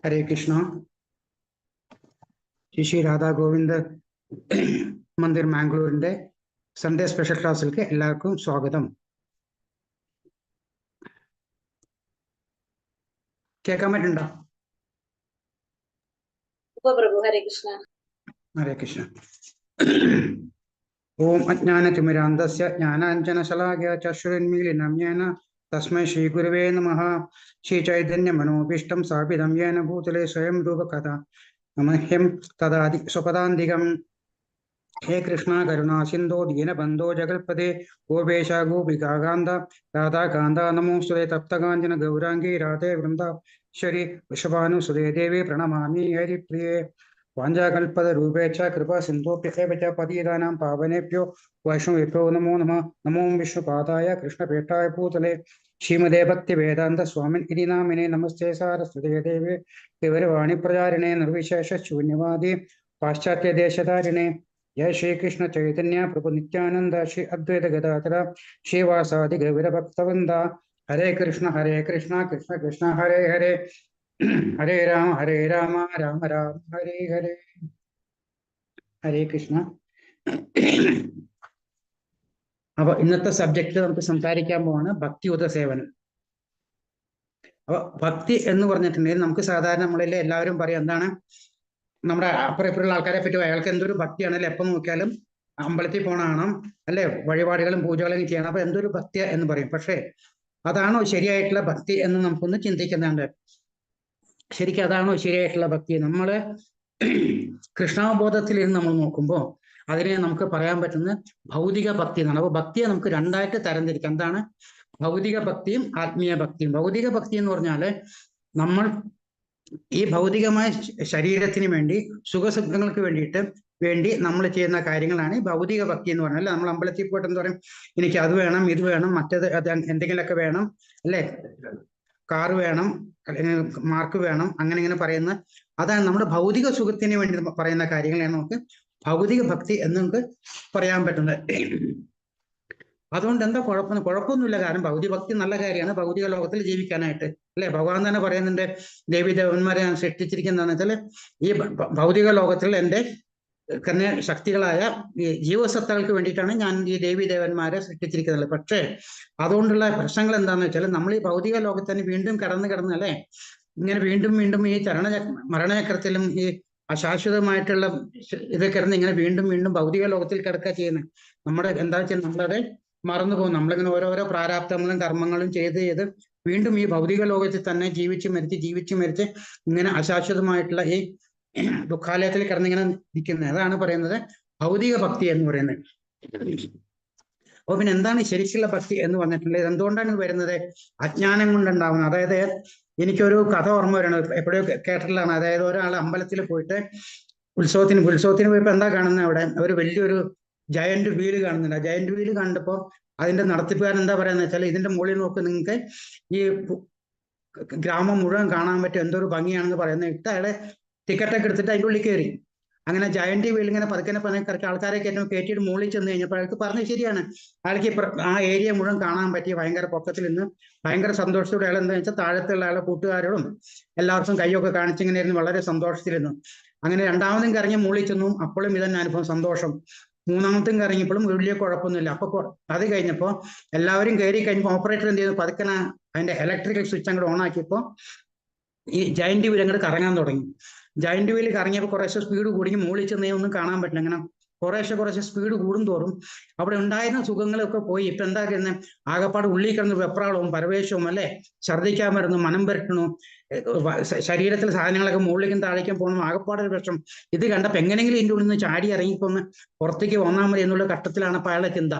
ഹരേ Krishna. Shri Radha Govind Mandir മാംഗ്ലൂരിന്റെ Sunday special ക്ലാസ്സിലേക്ക് എല്ലാവർക്കും സ്വാഗതം. കേൾക്കാൻ പറ്റുണ്ടോ? ഹരേ കൃഷ്ണ. ഹരേ കൃഷ്ണ. ഓം അജ്ഞാനതിമിരാന്ധസ്യ ജ്ഞാനാഞ്ജനശലാകയ ചക്ഷുരുന്മീലിനം യേന തസ്മൈ ശ്രീ ഗുരുവേ നമഃ. ശ്രീ ചൈതന്യ മനോഭീഷ്ടം സ്ഥാപിതം യേന ഭൂതലേ സ്വയം രൂപകഥാ നമഹ്യം തദാദി സ്വപദാന്തികം. ഹേ കൃഷ്ണ കരുണാ സിന്ധോ ദീനബന്ധോ ജഗൽപദേ ഗോപേശ ഗോപികാന്ത രാധാകാന്ത നമോസ്തുതേ. തപ്തകാഞ്ചന ഗൗരാംഗീ രാധേ വൃന്ദാശ്വരി വൃഷഭാനുസുതേ ദേവി പ്രണമാമി ഹരിപ്രിയേ. വാഞ്ചാകൽപതരൂപേച്ഛ കൃപ സിന്ധോഭ്യഃ ച പതിതാനാം പാവനേഭ്യോ വൈഷ്ണവേഭ്യോ നമോ നമഃ. നമോ വിഷ്ണുപാദായ കൃഷ്ണപേഷ്ഠായ ഭൂതലേ ശ്രീമദേ ഭക്തി വേദാന്ത സ്വാമിൻ ഇതി നാമിനെ. നമസ്തേ സാരസ്വതേ ദേവേ വിവരവാണി പ്രചാരിണേ നിർവിശേഷ ശൂന്യവാദി പാശ്ചാത്യ ദേശധാരിണേ. ജയ ശ്രീകൃഷ്ണ ചൈതന്യ പ്രഭു നിത്യാനന്ദ ശ്രീ അദ്വൈത ഗദാധര ശ്രീവാസാദി ഗൗര ഭക്തവൃന്ദ. ഹരേ കൃഷ്ണ കൃഷ്ണ കൃഷ്ണ ഹരേ ഹരേ. ഹരേ രാമ രാമ രാമ ഹരേ ഹരേ. ഹരേ കൃഷ്ണ. അപ്പൊ ഇന്നത്തെ സബ്ജക്റ്റ് നമുക്ക് സംസാരിക്കാൻ പോവാണ് ഭക്തിയുത സേവനം. അപ്പൊ ഭക്തി എന്ന് പറഞ്ഞിട്ടുണ്ടെങ്കിൽ നമുക്ക് സാധാരണ നമ്മളിലെ എല്ലാവരും പറയും എന്താണ്, നമ്മുടെ അപ്പുറം ഇപ്പുറമുള്ള ആൾക്കാരെ പറ്റി അയാൾക്ക് എന്തൊരു ഭക്തിയാണല്ലേ, എപ്പം നോക്കിയാലും അമ്പലത്തിൽ പോണ കാണാം അല്ലെ, വഴിപാടുകളും പൂജകളും ചെയ്യണം, അപ്പൊ എന്തൊരു ഭക്തിയ എന്ന് പറയും. പക്ഷെ അതാണോ ശരിയായിട്ടുള്ള ഭക്തി എന്ന് നമുക്കൊന്ന് ചിന്തിക്കുന്നുണ്ട്. ശരിക്കും അതാണോ ശരിയായിട്ടുള്ള ഭക്തി? നമ്മള് കൃഷ്ണാവബോധത്തിൽ ഇരുന്ന് നമ്മൾ നോക്കുമ്പോൾ അതിനെ നമുക്ക് പറയാൻ പറ്റുന്ന ഭൗതിക ഭക്തി എന്നാണ്. അപ്പൊ ഭക്തിയെ നമുക്ക് രണ്ടായിട്ട് തരംതിരിക്കാം. എന്താണ് ഭൗതിക ഭക്തിയും ആത്മീയ ഭക്തിയും? ഭൗതിക ഭക്തി എന്ന് പറഞ്ഞാല് നമ്മൾ ഈ ഭൗതികമായ ശരീരത്തിന് വേണ്ടി സുഖസുഖങ്ങൾക്ക് വേണ്ടി നമ്മൾ ചെയ്യുന്ന കാര്യങ്ങളാണ് ഭൗതിക ഭക്തി എന്ന് പറഞ്ഞാൽ. നമ്മൾ അമ്പലത്തിൽ പോയിട്ട് എന്താ പറയും, എനിക്ക് അത് വേണം ഇത് വേണം മറ്റേത് എന്തെങ്കിലുമൊക്കെ വേണം അല്ലെ, കാറ് വേണം അല്ലെങ്കിൽ മാർക്ക് വേണം, അങ്ങനെ ഇങ്ങനെ പറയുന്ന അതാണ് നമ്മുടെ ഭൗതിക സുഖത്തിന് വേണ്ടി പറയുന്ന കാര്യങ്ങളാണ് നമുക്ക് ഭൗതിക ഭക്തി എന്ന് നമുക്ക് പറയാൻ പറ്റുന്നത്. അതുകൊണ്ട് എന്താ കുഴപ്പമൊന്നുമില്ല. കാരണം ഭൗതിക ഭക്തി നല്ല കാര്യമാണ് ഭൗതിക ലോകത്തിൽ ജീവിക്കാനായിട്ട് അല്ലെ. ഭഗവാൻ തന്നെ പറയുന്നുണ്ട് ദേവി ദേവന്മാരെ ഞാൻ സൃഷ്ടിച്ചിരിക്കുന്നതെന്ന് വെച്ചാൽ ഈ ഭൗതിക ലോകത്തിൽ എൻ്റെ കന്യ ശക്തികളായ ഈ ജീവസത്തകൾക്ക് വേണ്ടിയിട്ടാണ് ഞാൻ ഈ ദേവി ദേവന്മാരെ സൃഷ്ടിച്ചിരിക്കുന്നത്. പക്ഷേ അതുകൊണ്ടുള്ള പ്രശ്നങ്ങൾ എന്താണെന്ന് വെച്ചാൽ നമ്മൾ ഈ ഭൗതിക ലോകത്തിന് വീണ്ടും കടന്ന് അല്ലെ, ഇങ്ങനെ വീണ്ടും ഈ മരണചക്രത്തിലും ഈ അശാശ്വതമായിട്ടുള്ള ഇത് കിടന്ന് ഇങ്ങനെ വീണ്ടും ഭൗതിക ലോകത്തിൽ കിടക്കുക ചെയ്യുന്നത്. നമ്മുടെ എന്താ വെച്ചാൽ നമ്മളത് മറന്നു പോകും. നമ്മളിങ്ങനെ ഓരോരോ പ്രാരാബ്ദങ്ങളും കർമ്മങ്ങളും ചെയ്ത് വീണ്ടും ഈ ഭൗതിക ലോകത്തിൽ തന്നെ ജീവിച്ചു മരിച്ച് ഇങ്ങനെ അശാശ്വതമായിട്ടുള്ള ഈ ദുഃഖാലയത്തിൽ കിടന്നിങ്ങനെ ഇരിക്കുന്നത്. അതാണ് പറയുന്നത് ഭൗതിക ഭക്തി എന്ന് പറയുന്നത്. അപ്പൊ പിന്നെ എന്താണ് ശരിക്കുള്ള ഭക്തി എന്ന് പറഞ്ഞിട്ടുള്ളത്? എന്തുകൊണ്ടാണ് വരുന്നത്? അജ്ഞാനം കൊണ്ടുണ്ടാവുന്നത്. അതായത് എനിക്കൊരു കഥ ഓർമ്മ വരണം, എപ്പോഴും കേട്ടിട്ടുള്ളതാണ്. അതായത് ഒരാൾ അമ്പലത്തിൽ പോയിട്ട് ഉത്സവത്തിന് പോയപ്പോ എന്താ കാണുന്നത്, അവിടെ ഒരു വലിയൊരു ജയന്റ് വീല് കാണുന്നുണ്ട്. ആ ജയന്റ് വീല് കണ്ടപ്പോ അതിന്റെ നടത്തിപ്പുകാരൻ എന്താ പറയാന്ന് വെച്ചാൽ, ഇതിന്റെ മുകളിൽ നോക്ക്, നിങ്ങൾക്ക് ഈ ഗ്രാമം മുഴുവൻ കാണാൻ പറ്റും, എന്തൊരു ഭംഗിയാണെന്ന് പറയുന്നത്. അയാളെ ടിക്കറ്റൊക്കെ എടുത്തിട്ട് അതിൻ്റെ ഉള്ളിൽ കയറി. അങ്ങനെ ജയന്റ് വീൽ ഇങ്ങനെ പതുക്കെ ആൾക്കാരെ കയറ്റിയിട്ട് മുകളിൽ ചെന്ന് കഴിഞ്ഞപ്പോൾ അയാൾക്ക് പറഞ്ഞത് ശരിയാണ്. അയാൾക്ക് ആ ഏരിയ മുഴുവൻ കാണാൻ പറ്റി. ഭയങ്കര പൊക്കത്തിൽ നിന്ന് ഭയങ്കര സന്തോഷത്തോടെ അയാൾ എന്താ വെച്ചാൽ താഴത്തുള്ള അയാളെ കൂട്ടുകാരോടും എല്ലാവർക്കും കൈയൊക്കെ കാണിച്ചിങ്ങനെ ഇരുന്ന് വളരെ സന്തോഷത്തിലിരുന്നു. അങ്ങനെ രണ്ടാമതും കറങ്ങി മുകളിൽ ചെന്നു, അപ്പോഴും ഇതന്നെ അനുഭവം, സന്തോഷം. മൂന്നാമത്തും കറങ്ങിയപ്പോഴും വലിയ കുഴപ്പമൊന്നുമില്ല. അപ്പൊ അത് കഴിഞ്ഞപ്പോ എല്ലാവരും കയറി കഴിഞ്ഞപ്പോൾ ഓപ്പറേറ്റർ എന്ത് ചെയ്തു, പതുക്കനെ അതിന്റെ ഇലക്ട്രിക്കൽ സ്വിച്ച് അങ്ങോട്ട് ഓൺ ആക്കിയപ്പോൾ ഈ ജയന്റ് വീൽ അങ്ങോട്ട് കറങ്ങാൻ തുടങ്ങി. ജയന്റ് വീൽ കറങ്ങിയപ്പോൾ കുറേശ്ശെ സ്പീഡ് കൂടി, മുകളിൽ ചെന്നേ ഒന്നും കാണാൻ പറ്റില്ല. അങ്ങനെ കുറേശ്ശെ സ്പീഡ് കൂടും തോറും അവിടെ ഉണ്ടായിരുന്ന സുഖങ്ങളൊക്കെ പോയി. ഇപ്പൊ എന്താ ചെയ്യുന്നത്, ആകപ്പാട് ഉള്ളിൽ കിടന്ന് വെപ്രാളവും പരവേശവും അല്ലെ, ഛർദ്ദിക്കാൻ വരുന്നു, മനം പുരട്ടണു, ശരീരത്തിൽ സാധനങ്ങളൊക്കെ മുകളിലേക്കും താഴേക്കും പോകണം, ആകപ്പാടൊരു പ്രശ്നം. ഇത് കണ്ടപ്പോൾ എങ്ങനെയെങ്കിലും ഇതിൻ്റെ ഉള്ളിൽ നിന്ന് ചാടി ഇറങ്ങിപ്പോന്ന് പുറത്തേക്ക് വന്നാൽ മതി എന്നുള്ള ഘട്ടത്തിലാണ് ഇപ്പൊ അയാളുടെ ചിന്ത.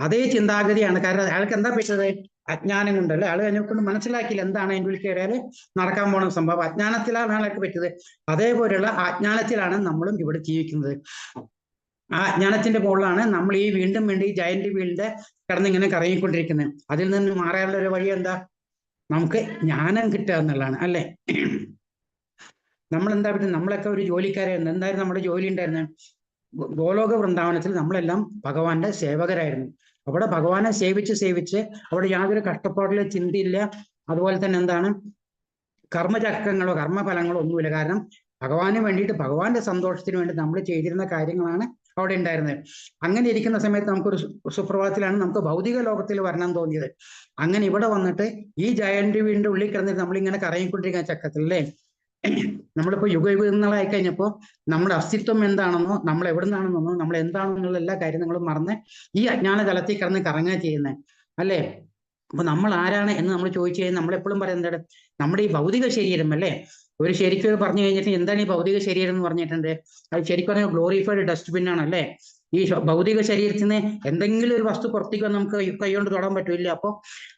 അതേ ചിന്താഗതിയാണ്. കാരണം അയാൾക്ക് എന്താ പറ്റത്, അജ്ഞാനം കൊണ്ടല്ലേ. അയാൾ അതിനെക്കൊണ്ട് മനസ്സിലാക്കിയില്ല എന്താണ് അതിൻ്റെ ഉള്ളിൽ കയറിയാൽ നടക്കാൻ പോണ സംഭവം. അജ്ഞാനത്തിലാണ് അയാൾക്ക് പറ്റിയത്. അതേപോലെയുള്ള അജ്ഞാനത്തിലാണ് നമ്മളും ഇവിടെ ജീവിക്കുന്നത്. ആ അജ്ഞാനത്തിന്റെ മുകളിലാണ് നമ്മൾ ഈ വീണ്ടും ഈ ജയന്റ് വീലിന്റെ കിടന്നിങ്ങനെ കറങ്ങിക്കൊണ്ടിരിക്കുന്നത്. അതിൽ നിന്ന് മാറാനുള്ള ഒരു വഴി എന്താ, നമുക്ക് ജ്ഞാനം കിട്ടുക എന്നുള്ളതാണ് അല്ലെ. നമ്മളെന്താ പറ്റും, നമ്മളൊക്കെ ഒരു ജോലിക്കാരായിരുന്നു. എന്തായിരുന്നു നമ്മുടെ ജോലി ഉണ്ടായിരുന്നത്? ഗോലോക വൃന്ദാവനത്തിൽ നമ്മളെല്ലാം ഭഗവാന്റെ സേവകരായിരുന്നു. അവിടെ ഭഗവാനെ സേവിച്ച് അവിടെ യാതൊരു കഷ്ടപ്പാടില്ല, ചിന്തയില്ല. അതുപോലെ തന്നെ എന്താണ്, കർമ്മചക്രങ്ങളോ കർമ്മഫലങ്ങളോ ഒന്നുമില്ല. കാരണം ഭഗവാന് വേണ്ടിയിട്ട്, ഭഗവാന്റെ സന്തോഷത്തിന് വേണ്ടി നമ്മൾ ചെയ്തിരുന്ന കാര്യങ്ങളാണ് അവിടെ ഉണ്ടായിരുന്നത്. അങ്ങനെ ഇരിക്കുന്ന സമയത്ത് നമുക്കൊരു സുപ്രഭാതത്തിലാണ് നമുക്ക് ഭൗതിക ലോകത്തിൽ വരണം തോന്നിയത്. അങ്ങനെ ഇവിടെ വന്നിട്ട് ഈ ജയന്റ് വീടിന്റെ ഉള്ളിൽ കിടന്നിട്ട് നമ്മളിങ്ങനെ കറങ്ങിക്കൊണ്ടിരിക്കുന്ന ചക്രത്തിൽ, അല്ലേ? നമ്മളിപ്പോ യുഗയുഗങ്ങളായി കഴിഞ്ഞപ്പോ നമ്മുടെ അസ്തിത്വം എന്താണെന്നോ, നമ്മൾ എവിടെ നിന്നാണെന്നോ, നമ്മൾ എന്താണെന്നുള്ള എല്ലാ കാര്യങ്ങളും മറന്ന് ഈ അജ്ഞാന തലത്തിൽ കിടന്ന് കറങ്ങുക ചെയ്യുന്നത്, അല്ലേ? അപ്പൊ നമ്മൾ ആരാണ് എന്ന് നമ്മൾ ചോദിച്ചു കഴിഞ്ഞാൽ നമ്മൾ എപ്പോഴും പറയുന്നത് നമ്മുടെ ഈ ഭൗതിക ശരീരം, അല്ലേ? ഒരു ശരിക്കും പറഞ്ഞു കഴിഞ്ഞിട്ട് എന്താണ് ഈ ഭൗതിക ശരീരം എന്ന് പറഞ്ഞിട്ടുണ്ട്? അത് ശരിക്കും പറഞ്ഞാൽ ഗ്ലോറിഫൈഡ് ഡസ്റ്റ്ബിൻ ആണ്, അല്ലേ? ഈ ഭൗതിക ശരീരത്തിന് എന്തെങ്കിലും ഒരു വസ്തു പുറത്തേക്ക് വന്ന് നമുക്ക് കൈകൊണ്ട് തൊടാൻ പറ്റില്ല. അപ്പോൾ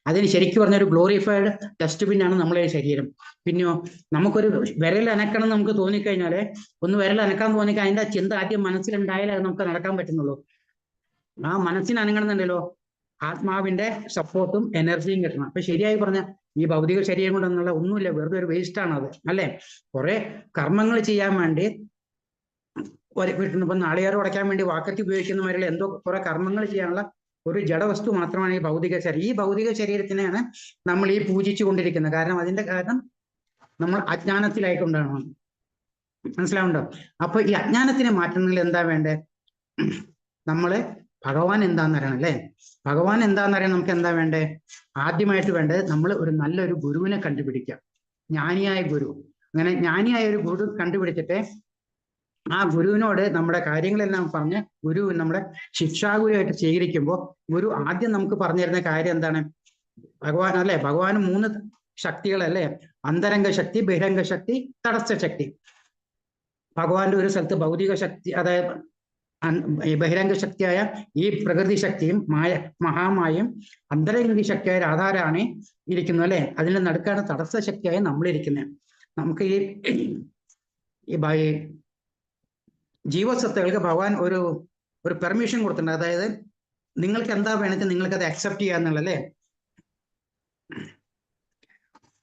അതിന് ശരിക്കും പറഞ്ഞ ഒരു ഗ്ലോറിഫൈഡ് ഡസ്റ്റ്ബിൻ ആണ് നമ്മളെ ശരീരം. പിന്നെയോ നമുക്കൊരു വിരൽ അനക്കണം നമുക്ക് തോന്നിക്കഴിഞ്ഞാല്, ഒന്ന് വിരൽ അനക്കാൻ തോന്നിക്കഴിഞ്ഞാൽ അതിന്റെ ചിന്ത ആദ്യം മനസ്സിലുണ്ടായാലേ അത് നമുക്ക് നടക്കാൻ പറ്റുന്നുള്ളൂ. ആ മനസ്സിന് അനങ്ങണമെന്നുണ്ടല്ലോ ആത്മാവിന്റെ സപ്പോർട്ടും എനർജിയും കിട്ടണം. അപ്പൊ ശരിയായി പറഞ്ഞ ഈ ഭൗതിക ശരീരം കൊണ്ടെന്നുള്ള ഒന്നുമില്ല, വെറുതെ ഒരു വേസ്റ്റ് ആണ് അത്, അല്ലെ? കുറെ കർമ്മങ്ങൾ ചെയ്യാൻ വേണ്ടി ഇപ്പൊ നാളികേരം ഉടയ്ക്കാൻ വേണ്ടി വാക്കത്തി ഉപയോഗിക്കുന്നവരിൽ എന്തോ കുറെ കർമ്മങ്ങൾ ചെയ്യാനുള്ള ഒരു ജഡവസ്തു മാത്രമാണ് ഈ ഭൗതിക ശരീരം. ഈ ഭൗതിക ശരീരത്തിനെയാണ് നമ്മൾ ഈ പൂജിച്ചു കൊണ്ടിരിക്കുന്നത്. കാരണം അതിന്റെ കാരണം നമ്മൾ അജ്ഞാനത്തിലായിട്ടുണ്ടാകണം. മനസ്സിലാവുണ്ടോ? അപ്പൊ ഈ അജ്ഞാനത്തിനെ മാറ്റുന്നതിൽ എന്താ വേണ്ടേ? നമ്മള് ഭഗവാൻ എന്താന്ന് അറിയണം, അല്ലേ? ഭഗവാൻ എന്താന്ന് അറിയാൻ നമുക്ക് എന്താ വേണ്ടേ? ആദ്യമായിട്ട് വേണ്ടത് നമ്മൾ ഒരു നല്ലൊരു ഗുരുവിനെ കണ്ടുപിടിക്കാം, ജ്ഞാനിയായ ഗുരു. അങ്ങനെ ജ്ഞാനിയായ ഒരു ഗുരു കണ്ടുപിടിച്ചിട്ട് ആ ഗുരുവിനോട് നമ്മുടെ കാര്യങ്ങളെല്ലാം പറഞ്ഞ് ഗുരു നമ്മുടെ ശിക്ഷാഗുരുവായിട്ട് സ്വീകരിക്കുമ്പോൾ ഗുരു ആദ്യം നമുക്ക് പറഞ്ഞു തരുന്ന കാര്യം എന്താണ്? ഭഗവാൻ, അല്ലെ? ഭഗവാന് 3 ശക്തികളല്ലേ? അന്തരംഗ ശക്തി, ബഹിരംഗ ശക്തി, തടസ്സ ശക്തി. ഭഗവാന്റെ ഒരു സ്ഥലത്ത് ഭൗതിക ശക്തി, അതായത് ബഹിരംഗ ശക്തിയായ ഈ പ്രകൃതി ശക്തിയും മഹാമായും അന്തരംഗ ശക്തിയായ രാധാരാണി ഇരിക്കുന്നു, അല്ലെ? അതിന്റെ നടുക്കാണ് തടസ്സ ശക്തിയായി നമ്മളിരിക്കുന്നത്. നമുക്ക് ഈ ജീവസത്തകൾക്ക് ഭഗവാൻ ഒരു പെർമിഷൻ കൊടുത്തിട്ടുണ്ട്. അതായത് നിങ്ങൾക്ക് എന്താ വേണമെങ്കിൽ നിങ്ങൾക്ക് അത് അക്സെപ്റ്റ് ചെയ്യാന്നുള്ളല്ലേ?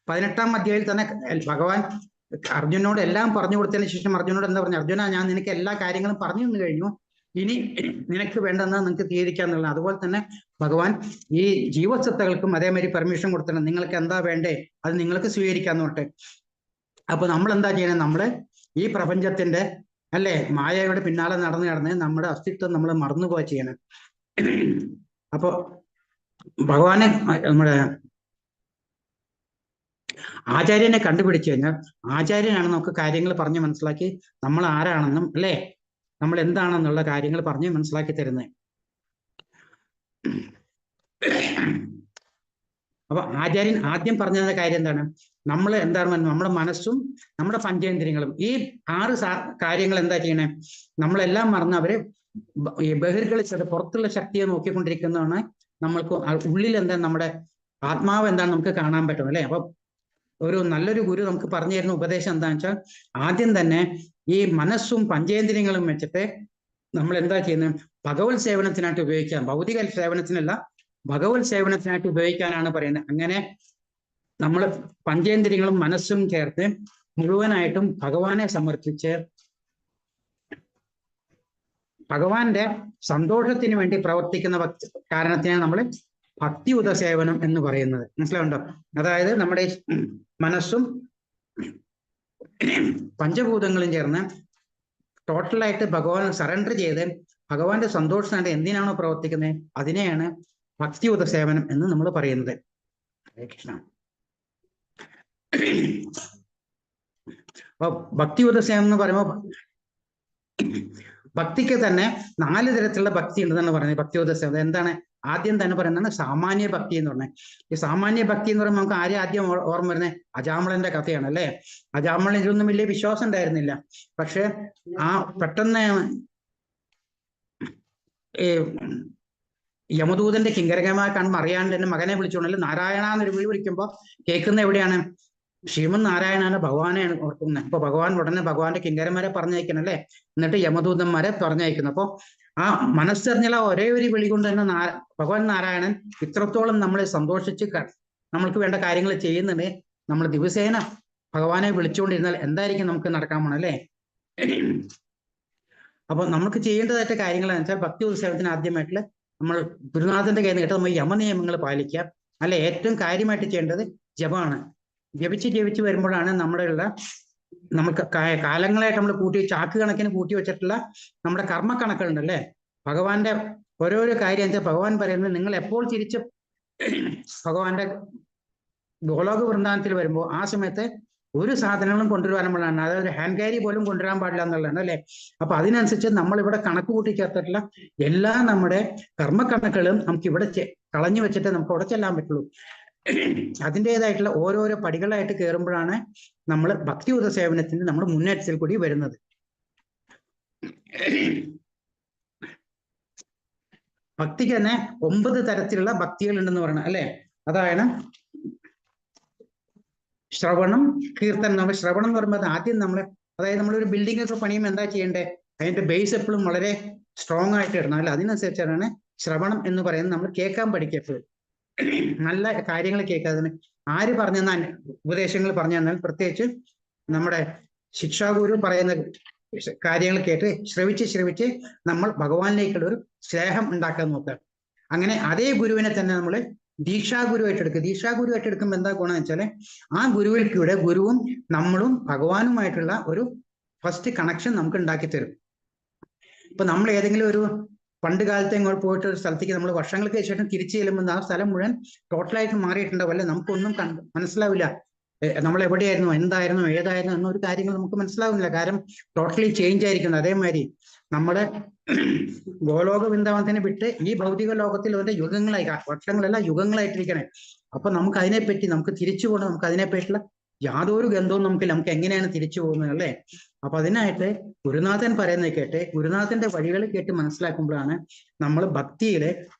18-ാം അധ്യായത്തിൽ തന്നെ ഭഗവാൻ അർജുനോട് എല്ലാം പറഞ്ഞു കൊടുത്തതിന് ശേഷം അർജുനോട് എന്താ പറഞ്ഞു? അർജുന, ഞാൻ നിനക്ക് എല്ലാ കാര്യങ്ങളും പറഞ്ഞു തന്നു കഴിഞ്ഞു, ഇനി നിനക്ക് വേണ്ടെന്ന് നിങ്ങൾക്ക് തീരുമാനിക്കാന്നുള്ളത്. അതുപോലെ തന്നെ ഭഗവാൻ ഈ ജീവസത്തകൾക്കും അതേമാതിരി പെർമിഷൻ കൊടുത്തിട്ടുണ്ട്. നിങ്ങൾക്ക് എന്താ വേണ്ടേ അത് നിങ്ങൾക്ക് സ്വീകരിക്കാന്ന് പറഞ്ഞിട്ട്. അപ്പൊ നമ്മൾ എന്താ ചെയ്യണേ? നമ്മള് ഈ പ്രപഞ്ചത്തിന്റെ, അല്ലെ, മായയുടെ പിന്നാലെ നടന്ന് നമ്മുടെ അസ്തിത്വം നമ്മൾ മറന്നുപോവാ ചെയ്യണം. അപ്പൊ ഭഗവാനെ നമ്മുടെ ആചാര്യനെ കണ്ടുപിടിച്ചു കഴിഞ്ഞാൽ ആചാര്യനാണ് നമുക്ക് കാര്യങ്ങൾ പറഞ്ഞ് മനസ്സിലാക്കി നമ്മൾ ആരാണെന്നും, അല്ലെ, നമ്മൾ എന്താണെന്നുള്ള കാര്യങ്ങൾ പറഞ്ഞ് മനസ്സിലാക്കി തരുന്നത്. അപ്പൊ ആചാര്യൻ ആദ്യം പറഞ്ഞു തന്ന കാര്യം എന്താണ്? നമ്മൾ എന്താണ്? നമ്മുടെ മനസ്സും നമ്മുടെ പഞ്ചേന്ദ്രിയങ്ങളും, ഈ 6 കാര്യങ്ങൾ എന്താ ചെയ്യണേ? നമ്മളെല്ലാം മറന്ന് അവര് ഈ ബഹിർകളിച്ചത് പുറത്തുള്ള ശക്തിയെ നോക്കിക്കൊണ്ടിരിക്കുന്നതാണ്. നമ്മൾക്ക് ഉള്ളിൽ എന്താ, നമ്മുടെ ആത്മാവ് എന്താണ് നമുക്ക് കാണാൻ പറ്റും, അല്ലെ? അപ്പൊ ഒരു നല്ലൊരു ഗുരു നമുക്ക് പറഞ്ഞു തരുന്ന ഉപദേശം എന്താണെന്ന് വെച്ചാൽ ആദ്യം തന്നെ ഈ മനസ്സും പഞ്ചേന്ദ്രിയങ്ങളും വെച്ചിട്ട് നമ്മൾ എന്താ ചെയ്യുന്നത്? ഭഗവത് സേവനത്തിനായിട്ട് ഉപയോഗിക്കാം. ഭൗതിക സേവനത്തിനല്ല, ഭഗവത് സേവനത്തിനായിട്ട് ഉപയോഗിക്കാനാണ് പറയുന്നത്. അങ്ങനെ നമ്മൾ പഞ്ചേന്ദ്രിയങ്ങളും മനസ്സും ചേർത്ത് മുഴുവനായിട്ടും ഭഗവാനെ സമർപ്പിച്ച് ഭഗവാന്റെ സന്തോഷത്തിന് വേണ്ടി പ്രവർത്തിക്കുന്ന കാരണത്തിനാണ് നമ്മൾ ഭക്തിയുത സേവനം എന്ന് പറയുന്നത്. മനസ്സിലാവുണ്ടോ? അതായത് നമ്മുടെ മനസ്സും പഞ്ചഭൂതങ്ങളും ചേർന്ന് ടോട്ടലായിട്ട് ഭഗവാൻ സറണ്ടർ ചെയ്ത് ഭഗവാന്റെ സന്തോഷത്തിനായിട്ട് എന്തിനാണോ പ്രവർത്തിക്കുന്നത് അതിനെയാണ് ഭക്തിയുത സേവനം എന്ന് നമ്മൾ പറയുന്നത്. ഹരേ കൃഷ്ണ. അപ്പൊ ഭക്തിയുത സേവനം എന്ന് പറയുമ്പോൾ ഭക്തിക്ക് തന്നെ 4 തരത്തിലുള്ള ഭക്തി ഉണ്ടെന്നാണ് പറയുന്നത്. ഭക്തിയുത സേവനം എന്താണ്? ആദ്യം തന്നെ പറയുന്നതാണ് സാമാന്യ ഭക്തി എന്ന് പറഞ്ഞത്. ഈ സാമാന്യ ഭക്തി എന്ന് പറയുമ്പോൾ നമുക്ക് ആദ്യം ഓർമ്മ വരുന്നത് അജാമളന്റെ കഥയാണ്, അല്ലെ? അജാമളൻ ഇതിലൊന്നും വലിയ വിശ്വാസം ഉണ്ടായിരുന്നില്ല. പക്ഷെ ആ പെട്ടെന്ന് യമദൂതന്റെ കിങ്കരകമായ കാണുമ്പോൾ അറിയാണ്ട് തന്നെ മകനെ വിളിച്ചുകൊണ്ടല്ലേ നാരായണ എന്നൊരു വിളി വിളിക്കുമ്പോൾ കേൾക്കുന്ന എവിടെയാണ്? ശ്രീമൻ നാരായണാണ്, ഭഗവാനെയാണ് ഓർക്കുന്നത്. അപ്പൊ ഭഗവാൻ ഉടനെ ഭഗവാന്റെ കിങ്കരന്മാരെ പറഞ്ഞയക്കണം, അല്ലെ? എന്നിട്ട് യമദൂതന്മാരെ പറഞ്ഞയക്കുന്നു. അപ്പൊ ആ മനസ്സറിഞ്ഞുള്ള ഒരേ ഒരു വിളി കൊണ്ട് തന്നെ ഭഗവാൻ നാരായണൻ ഇത്രത്തോളം നമ്മളെ സന്തോഷിച്ച് നമ്മൾക്ക് വേണ്ട കാര്യങ്ങൾ ചെയ്യുന്നുണ്ട്. നമ്മൾ ദിവസേന ഭഗവാനെ വിളിച്ചുകൊണ്ടിരുന്നാൽ എന്തായിരിക്കും നമുക്ക് നടക്കാൻ പോണം, അല്ലെ? അപ്പൊ നമുക്ക് ചെയ്യേണ്ടതായിട്ട് കാര്യങ്ങൾ എന്ന് വെച്ചാൽ ഭക്തി ഉത്സവത്തിന് ആദ്യമായിട്ടുള്ള നമ്മൾ ഗുരുനാഥന്റെ കയ്യിൽ നിന്ന് കേട്ട് നമ്മൾ യമനിയമങ്ങൾ പാലിക്കുക, അല്ലെ? ഏറ്റവും കാര്യമായിട്ട് ചെയ്യേണ്ടത് ജപമാണ്. ജപിച്ച് വരുമ്പോഴാണ് നമുക്ക് കാലങ്ങളായിട്ട് നമ്മൾ ചാക്ക് കണക്കിന് കൂട്ടി വെച്ചിട്ടുള്ള നമ്മുടെ കർമ്മക്കണക്കുകളുണ്ടല്ലേ, ഭഗവാന്റെ ഓരോരോ കാര്യം എന്താ ഭഗവാൻ പറയുന്നത്, നിങ്ങൾ എപ്പോൾ തിരിച്ച് ഭഗവാന്റെ ഗോലോക വൃന്ദാവനത്തിൽ വരുമ്പോൾ ആ സമയത്ത് ഒരു സാധനങ്ങളും കൊണ്ടുവരാൻ പാടില്ല, അതായത് ഹാൻഡ് ക്യാരി പോലും കൊണ്ടുവരാൻ പാടില്ല എന്നുള്ളതാണ് അല്ലെ. അപ്പൊ അതിനനുസരിച്ച് നമ്മൾ ഇവിടെ കണക്ക് കൂട്ടി ചേർത്തിട്ടുള്ള എല്ലാ നമ്മുടെ കർമ്മക്കണക്കുകളും നമുക്ക് ഇവിടെ കളഞ്ഞു വെച്ചിട്ട് നമുക്ക് അവിടെ ചെല്ലാൻ പറ്റുള്ളൂ. അതിൻ്റെതായിട്ടുള്ള ഓരോരോ പടികളായിട്ട് കയറുമ്പോഴാണ് നമ്മൾ ഭക്തിയുത സേവനത്തിന് നമ്മൾ മുന്നേറ്റത്തിൽ കൂടി വരുന്നത്. ഭക്തിക്ക് തന്നെ 9 തരത്തിലുള്ള ഭക്തികൾ ഉണ്ടെന്ന് പറയണം അല്ലെ. അതായത് ശ്രവണം, കീർത്തനം. ശ്രവണം എന്ന് പറയുമ്പോൾ ആദ്യം അതായത് നമ്മളൊരു ബിൽഡിംഗ് ഒക്കെ പണിയുമ്പോൾ എന്താ ചെയ്യേണ്ടത്, അതിന്റെ ബേസ് എപ്പോഴും വളരെ സ്ട്രോങ് ആയിട്ട് ഇടണം അല്ലെ. അതിനനുസരിച്ചാണ് ശ്രവണം എന്ന് പറയുന്നത്. നമ്മൾ കേൾക്കാൻ പഠിക്കപ്പോൾ നല്ല കാര്യങ്ങൾ കേൾക്കാതെ ആര് പറഞ്ഞു തന്നാൽ ഉപദേശങ്ങൾ പറഞ്ഞു തന്നാൽ, പ്രത്യേകിച്ച് നമ്മുടെ ശിക്ഷാഗുരു പറയുന്ന കാര്യങ്ങൾ കേട്ട് ശ്രവിച്ച് നമ്മൾ ഭഗവാനിലേക്കുള്ള ഒരു സ്നേഹം ഉണ്ടാക്കാൻ നോക്കുക. അങ്ങനെ അതേ ഗുരുവിനെ തന്നെ നമ്മൾ ദീക്ഷാഗുരുവായിട്ട് എടുക്കുക. ദീക്ഷാഗുരുവായിട്ട് എടുക്കുമ്പോൾ എന്താ ഗുണം വെച്ചാൽ ആ ഗുരുവിൽ കൂടെ ഗുരുവും നമ്മളും ഭഗവാനുമായിട്ടുള്ള ഒരു ഫസ്റ്റ് കണക്ഷൻ നമുക്ക് ഉണ്ടാക്കി തരും. ഇപ്പൊ നമ്മൾ ഏതെങ്കിലും ഒരു പണ്ട് കാലത്ത് ഇങ്ങോട്ട് പോയിട്ട് ഒരു സ്ഥലത്തേക്ക് നമ്മൾ വർഷങ്ങൾക്ക് ശേഷം തിരിച്ചു ചെല്ലുമ്പോൾ ആ സ്ഥലം മുഴുവൻ ടോട്ടലായിട്ട് മാറിയിട്ടുണ്ടാവും അല്ലെ. നമുക്കൊന്നും മനസ്സിലാവില്ല നമ്മൾ എവിടെയായിരുന്നു, എന്തായിരുന്നു, ഏതായിരുന്നു എന്നൊരു കാര്യങ്ങൾ നമുക്ക് മനസ്സിലാവുന്നില്ല. കാരണം ടോട്ടലി ചേഞ്ച് ആയിരിക്കുന്നത്. അതേമാതിരി നമ്മുടെ ഗോലോക വൃന്ദാവനത്തിനെ വിട്ട് ഈ ഭൗതിക ലോകത്തിൽ അവന്റെ യുഗങ്ങളായി, വർഷങ്ങളല്ല യുഗങ്ങളായിട്ടിരിക്കണേ. അപ്പൊ നമുക്ക് അതിനെപ്പറ്റി നമുക്ക് തിരിച്ചു പോകണം. നമുക്ക് അതിനെപ്പറ്റിയുള്ള യാതൊരു ഗന്ധവും നമുക്ക് എങ്ങനെയാണ് തിരിച്ചു പോകുന്നത് അല്ലെ. അപ്പൊ അതിനായിട്ട് ഗുരുനാഥൻ പറയുന്നത് കേട്ട് ഗുരുനാഥന്റെ വഴികൾ കേട്ട് മനസ്സിലാക്കുമ്പോഴാണ് നമ്മൾ ഭക്തിയിലെ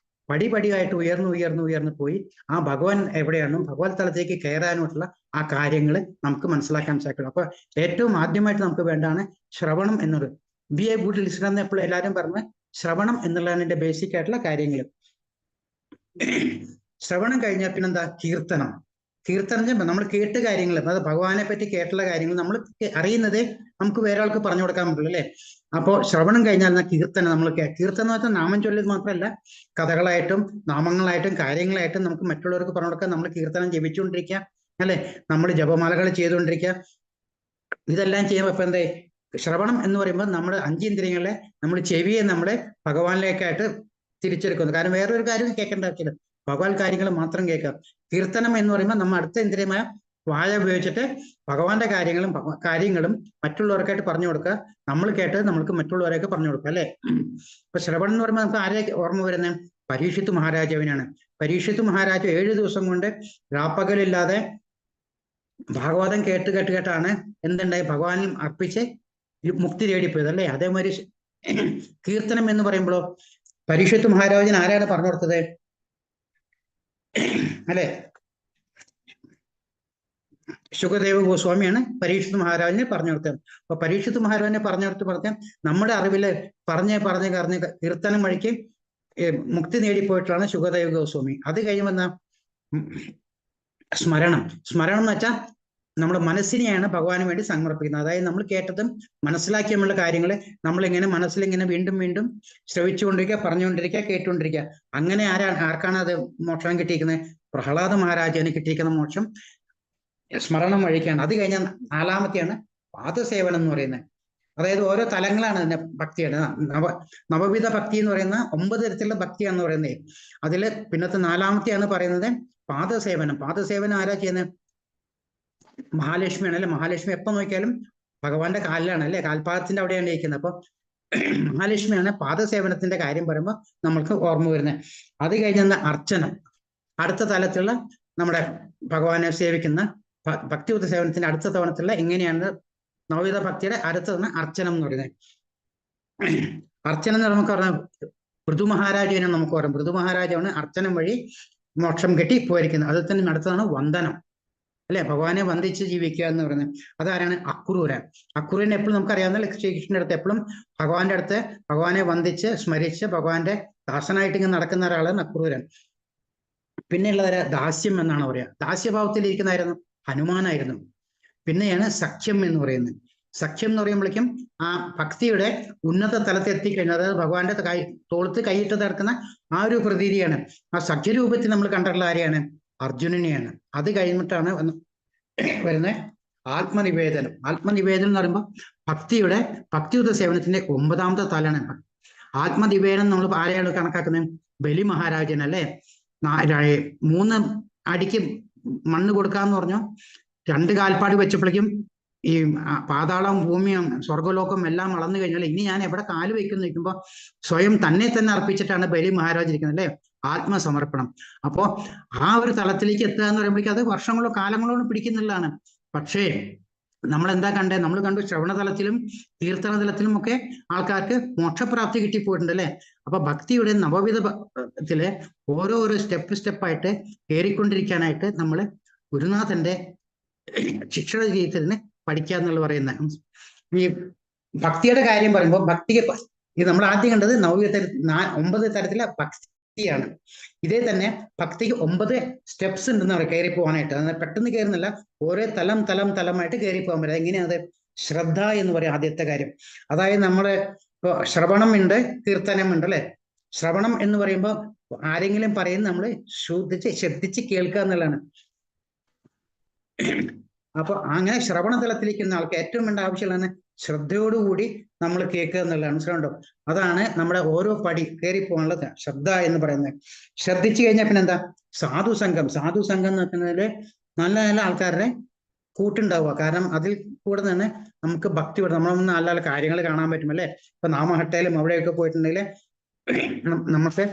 പടിപടിയായിട്ട് ഉയർന്നു പോയി ആ ഭഗവാൻ എവിടെയാണോ ഭഗവത് തലത്തേക്ക് കയറാനായിട്ടുള്ള ആ കാര്യങ്ങൾ നമുക്ക് മനസ്സിലാക്കാൻ സാധിക്കണം. അപ്പൊ ഏറ്റവും ആദ്യമായിട്ട് നമുക്ക് വേണ്ടതാണ് ശ്രവണം എന്നത്. ബി എ ഗുഡ് ലിസണർ എന്ന് എപ്പോഴും എല്ലാവരും പറഞ്ഞ് ശ്രവണം എന്നുള്ളതാണ് എന്റെ ബേസിക് ആയിട്ടുള്ള കാര്യങ്ങൾ. ശ്രവണം കഴിഞ്ഞാൽ പിന്നെന്താ കീർത്തനം. കീർത്തനം നമ്മൾ കേട്ട് കാര്യങ്ങൾ, അത് ഭഗവാനെ പറ്റി കേട്ടുള്ള കാര്യങ്ങൾ നമ്മൾ അറിയുന്നത് നമുക്ക് വേറെ ആൾക്ക് പറഞ്ഞു കൊടുക്കാൻ പറ്റുള്ളൂ അല്ലെ. അപ്പോ ശ്രവണം കഴിഞ്ഞാൽ കീർത്തനം. കീർത്തനം എന്ന് വെച്ചാൽ നാമം ചൊല്ലിയത് മാത്രമല്ല, കഥകളായിട്ടും നാമങ്ങളായിട്ടും കാര്യങ്ങളായിട്ടും നമുക്ക് മറ്റുള്ളവർക്ക് പറഞ്ഞു കൊടുക്കാൻ നമ്മൾ കീർത്തനം ജപിച്ചുകൊണ്ടിരിക്കുക അല്ലെ. നമ്മൾ ജപമാലകൾ ചെയ്തുകൊണ്ടിരിക്കുക. ഇതെല്ലാം ചെയ്യുമ്പോൾ ഇപ്പൊ എന്തേ ശ്രവണം എന്ന് പറയുമ്പോൾ നമ്മുടെ 5 ഇന്ദ്രിയങ്ങളെ നമ്മൾ ചെവിയെ നമ്മളെ ഭഗവാനിലേക്കായിട്ട് തിരിച്ചെടുക്കുന്നു. കാരണം വേറൊരു കാര്യം കേൾക്കേണ്ട ആവശ്യമില്ല, ഭഗവാൻ കാര്യങ്ങൾ മാത്രം കേൾക്കാം. കീർത്തനം എന്ന് പറയുമ്പോൾ നമ്മൾ അടുത്ത ഇന്ദ്രിയമായ വായ ഉപയോഗിച്ചിട്ട് ഭഗവാന്റെ കാര്യങ്ങളും മറ്റുള്ളവർക്കായിട്ട് പറഞ്ഞു കൊടുക്കുക. നമ്മൾ കേട്ടത് നമ്മൾക്ക് മറ്റുള്ളവരെയൊക്കെ പറഞ്ഞു കൊടുക്കുക അല്ലെ. ഇപ്പൊ ശ്രവണം എന്ന് പറയുമ്പോൾ നമുക്ക് ആരെ ഓർമ്മ വരുന്നത്? പരീക്ഷിത്ത് മഹാരാജാവിനാണ്. പരീക്ഷിത്ത് മഹാരാജാവ് 7 ദിവസം കൊണ്ട് രാപ്പകലില്ലാതെ ഭാഗവതം കേട്ടാണ് എന്തുണ്ടായി ഭഗവാനും അർപ്പിച്ച് മുക്തി തേടിപ്പോയത് അല്ലേ. അതേമാതിരി കീർത്തനം എന്ന് പറയുമ്പോഴോ പരീക്ഷിത്ത് മഹാരാജന് ആരാണ് പറഞ്ഞു കൊടുത്തത് അല്ലെ? ശുകദേവ ഗോസ്വാമിയാണ് പരീക്ഷിത്ത് മഹാരാജനെ പറഞ്ഞു കൊടുത്തത്. അപ്പൊ പരീക്ഷിത്ത് മഹാരാജനെ പറഞ്ഞ നമ്മുടെ അറിവില് പറഞ്ഞ് കീർത്തനം വഴിക്ക് മുക്തി നേടിപ്പോയിട്ടാണ് ശുകദേവ ഗോസ്വാമി. അത് കഴിയുമെന്ന സ്മരണം എന്ന് വെച്ചാൽ നമ്മുടെ മനസ്സിനെയാണ് ഭഗവാന് വേണ്ടി സമർപ്പിക്കുന്നത്. അതായത് നമ്മൾ കേട്ടതും മനസ്സിലാക്കിയുള്ള കാര്യങ്ങൾ നമ്മളിങ്ങനെ മനസ്സിലിങ്ങനെ വീണ്ടും ശ്രവിച്ചുകൊണ്ടിരിക്കുക, പറഞ്ഞുകൊണ്ടിരിക്കുക, കേട്ടുകൊണ്ടിരിക്കുക. അങ്ങനെ ആർക്കാണ് അത് മോക്ഷം കിട്ടിയിരിക്കുന്നത്? പ്രഹ്ലാദ മഹാരാജാവിന് കിട്ടിയിരിക്കുന്ന മോക്ഷം സ്മരണം വഴിക്കാണ്. അത് കഴിഞ്ഞാൽ 4-മത്തെയാണ് പാദസേവനം എന്ന് പറയുന്നത്. അതായത് ഓരോ തലങ്ങളാണ് അതിന്റെ ഭക്തിയുടെ. നവവിധ ഭക്തി എന്ന് പറയുന്ന 9 തരത്തിലുള്ള ഭക്തിയാണെന്ന് പറയുന്നത്. അതില് പിന്നത്തെ 4-മത്തെയാണ് പറയുന്നത് പാദസേവനം. പാദസേവനം ആരാ ചെയ്യുന്നത്? മഹാലക്ഷ്മിയാണ് അല്ലെ. മഹാലക്ഷ്മി എപ്പോ നോക്കിയാലും ഭഗവാന്റെ കാലിലാണ് അല്ലെ, കാൽപാദത്തിന്റെ അവിടെയാണ് ഇരിക്കുന്നത്. അപ്പൊ മഹാലക്ഷ്മിയാണ് പാദസേവനത്തിന്റെ കാര്യം പറയുമ്പോൾ നമ്മൾക്ക് ഓർമ്മ വരുന്നത്. അത് കഴിഞ്ഞ അർച്ചനം, അടുത്ത തലത്തിലുള്ള നമ്മുടെ ഭഗവാനെ സേവിക്കുന്ന ഭക്തിയുത സേവനത്തിന്റെ അടുത്ത തവണത്തുള്ള എങ്ങനെയാണ് നവവിധ ഭക്തിയുടെ അടുത്തതാണ് അർച്ചനം എന്ന് പറയുന്നത്. അർച്ചനം എന്ന് നമുക്ക് പറഞ്ഞാൽ പൃഥു നമുക്ക് പറയാം. പൃഥു മഹാരാജാവാണ് അർച്ചനം വഴി മോക്ഷം കെട്ടി പോയിരിക്കുന്നത്. അതിൽ തന്നെ അടുത്തതാണ് വന്ദനം അല്ലെ, ഭഗവാനെ വന്ദിച്ച് ജീവിക്കുക എന്ന് പറയുന്നത്. അതാരാണ്? അക്രൂരൻ. അക്രൂരൻ എപ്പോഴും നമുക്കറിയാവുന്ന ശ്രീകൃഷ്ണന്റെ അടുത്ത് എപ്പോഴും ഭഗവാനെ വന്ദിച്ച് സ്മരിച്ച് ഭഗവാന്റെ ദാസനായിട്ട് ഇങ്ങനെ നടക്കുന്ന ഒരാളാണ് അക്രൂരൻ. പിന്നെയുള്ളവരെ ദാസ്യം എന്നാണ് പറയുക. ദാസ്യഭാവത്തിൽ ഇരിക്കുന്നതായിരുന്നു ഹനുമാനായിരുന്നു. പിന്നെയാണ് സഖ്യം എന്ന് പറയുമ്പോഴേക്കും ആ ഭക്തിയുടെ ഉന്നത തലത്തിൽ എത്തിക്കഴിഞ്ഞാൽ, അതായത് ഭഗവാന്റെ തോളത്ത് കൈയിട്ട് നടക്കുന്ന ആ ഒരു പ്രതീതിയാണ്. ആ സഖ്യരൂപത്തിൽ നമ്മൾ കണ്ടിട്ടുള്ള ആരെയാണ്? അർജുനനെയാണ്. അത് കഴിഞ്ഞിട്ടാണ് വരുന്ന ആത്മനിവേദനം. ആത്മനിവേദനം എന്ന് പറയുമ്പോൾ ഭക്തിയുത സേവനത്തിന്റെ 9ാമത്തെ തലാണ്. ആത്മനിവേദനം നമ്മൾ ആരെയാണ് കണക്കാക്കുന്നത്? ബലി മഹാരാജൻ അല്ലെ. 3 അടിക്ക് മണ്ണ് കൊടുക്കാന്ന് പറഞ്ഞു. 2 കാൽപ്പാട് വെച്ചപ്പോഴേക്കും ഈ പാതാളം, ഭൂമിയും, സ്വർഗലോകം എല്ലാം അളന്നു കഴിഞ്ഞാൽ ഇനി ഞാൻ എവിടെ കാല് വയ്ക്കുന്നു നിൽക്കുമ്പോ സ്വയം തന്നെ അർപ്പിച്ചിട്ടാണ് ബലി മഹാരാജ് ഇരിക്കുന്നത് അല്ലെ. ആത്മസമർപ്പണം. അപ്പോ ആ ഒരു തലത്തിലേക്ക് എത്തുക എന്ന് പറയുമ്പോഴേക്കും അത് വർഷങ്ങളോ കാലങ്ങളോ പിടിക്കുന്നുള്ളതാണ്. പക്ഷേ നമ്മൾ എന്താ കണ്ടേ? നമ്മൾ കണ്ടു ശ്രവണതലത്തിലും കീർത്തന തലത്തിലും ഒക്കെ ആൾക്കാർക്ക് മോക്ഷപ്രാപ്തി കിട്ടിപ്പോയിട്ടുണ്ട് അല്ലെ. അപ്പൊ ഭക്തിയുടെ നവവിധത്തില് ഓരോ സ്റ്റെപ്പായിട്ട് കയറിക്കൊണ്ടിരിക്കാനായിട്ട് നമ്മള് ഗുരുനാഥന്റെ ശിക്ഷണ ജീവിതത്തിന് പഠിക്കുക എന്നുള്ള പറയുന്നത്. ഈ ഭക്തിയുടെ കാര്യം പറയുമ്പോൾ ഭക്തിയെ ഇത് നമ്മൾ ആദ്യം കണ്ടത് 9 തരത്തിലെ ഭക്തിയാണ്. ഇതേ തന്നെ ഭക്തിക്ക് 9 സ്റ്റെപ്സ് ഉണ്ടെന്ന് പറയും കയറി പോകാനായിട്ട്. അത് പെട്ടെന്ന് കയറുന്നില്ല, ഓരോ തലമായിട്ട് കയറി പോകാൻ പറ്റും. എങ്ങനെയാത്? ശ്രദ്ധ എന്ന് പറയും ആദ്യത്തെ കാര്യം. അതായത് നമ്മള് ഇപ്പൊ ശ്രവണം ഉണ്ട്, കീർത്തനം ഉണ്ട് അല്ലെ. ശ്രവണം എന്ന് പറയുമ്പോൾ ആരെങ്കിലും പറയുന്നത് നമ്മൾ ശ്രദ്ധിച്ച് കേൾക്കുക എന്നുള്ളതാണ്. അപ്പൊ അങ്ങനെ ശ്രവണ തലത്തിലിരിക്കുന്ന ആൾക്ക് ഏറ്റവും വേണ്ട ആവശ്യമുള്ളതാണ് ശ്രദ്ധയോടുകൂടി നമ്മൾ കേൾക്കുക എന്നുള്ളതാണ്. മനസ്സിലുണ്ടോ? അതാണ് നമ്മുടെ ഓരോ പടി കയറി പോകാനുള്ള ശ്രദ്ധ എന്ന് പറയുന്നത്. ശ്രദ്ധിച്ചു കഴിഞ്ഞാൽ പിന്നെ എന്താ? സാധുസംഘം എന്ന് വെക്കുന്നതില് നല്ല നല്ല ആൾക്കാരുടെ കൂട്ടുണ്ടാവുക. കാരണം അതിൽ കൂടെ തന്നെ നമുക്ക് ഭക്തി നമ്മളൊന്നും നല്ല നല്ല കാര്യങ്ങൾ കാണാൻ പറ്റും അല്ലെ. ഇപ്പൊ നാമഹട്ടയിലും അവിടെയൊക്കെ പോയിട്ടുണ്ടെങ്കിൽ നമുക്ക്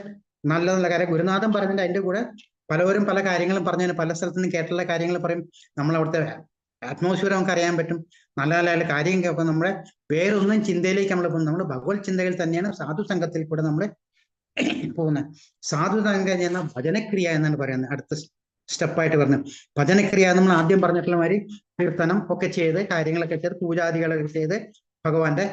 നല്ല നല്ല കാര്യം ഗുരുനാഥൻ പറഞ്ഞിട്ട് അതിന്റെ കൂടെ പലവരും പല കാര്യങ്ങളും പറഞ്ഞു, പല സ്ഥലത്തു നിന്ന് കേട്ടുള്ള കാര്യങ്ങൾ പറയും. നമ്മൾ അവിടുത്തെ അറ്റ്മോസ്ഫിയർ നമുക്ക് അറിയാൻ പറ്റും. നല്ല നല്ല കാര്യം കേൾക്കും. നമ്മുടെ വേറൊന്നും ചിന്തയിലേക്ക് നമ്മൾ പോകും. നമ്മൾ ഭഗവത് ചിന്തയിൽ തന്നെയാണ് സാധുസംഘത്തിൽ കൂടെ നമ്മൾ പോകുന്നത്. സാധുസംഘം എന്ന ഭജനക്രിയ എന്നാണ് പറയുന്നത്. അടുത്ത സ്റ്റെപ്പായിട്ട് പറഞ്ഞത് ഭജനക്രിയ. നമ്മൾ ആദ്യം പറഞ്ഞിട്ടുള്ള മാതിരി കീർത്തനം ഒക്കെ ചെയ്ത് കാര്യങ്ങളൊക്കെ ചെയ്ത് പൂജാദികളൊക്കെ ചെയ്ത് ഭഗവാന്റെ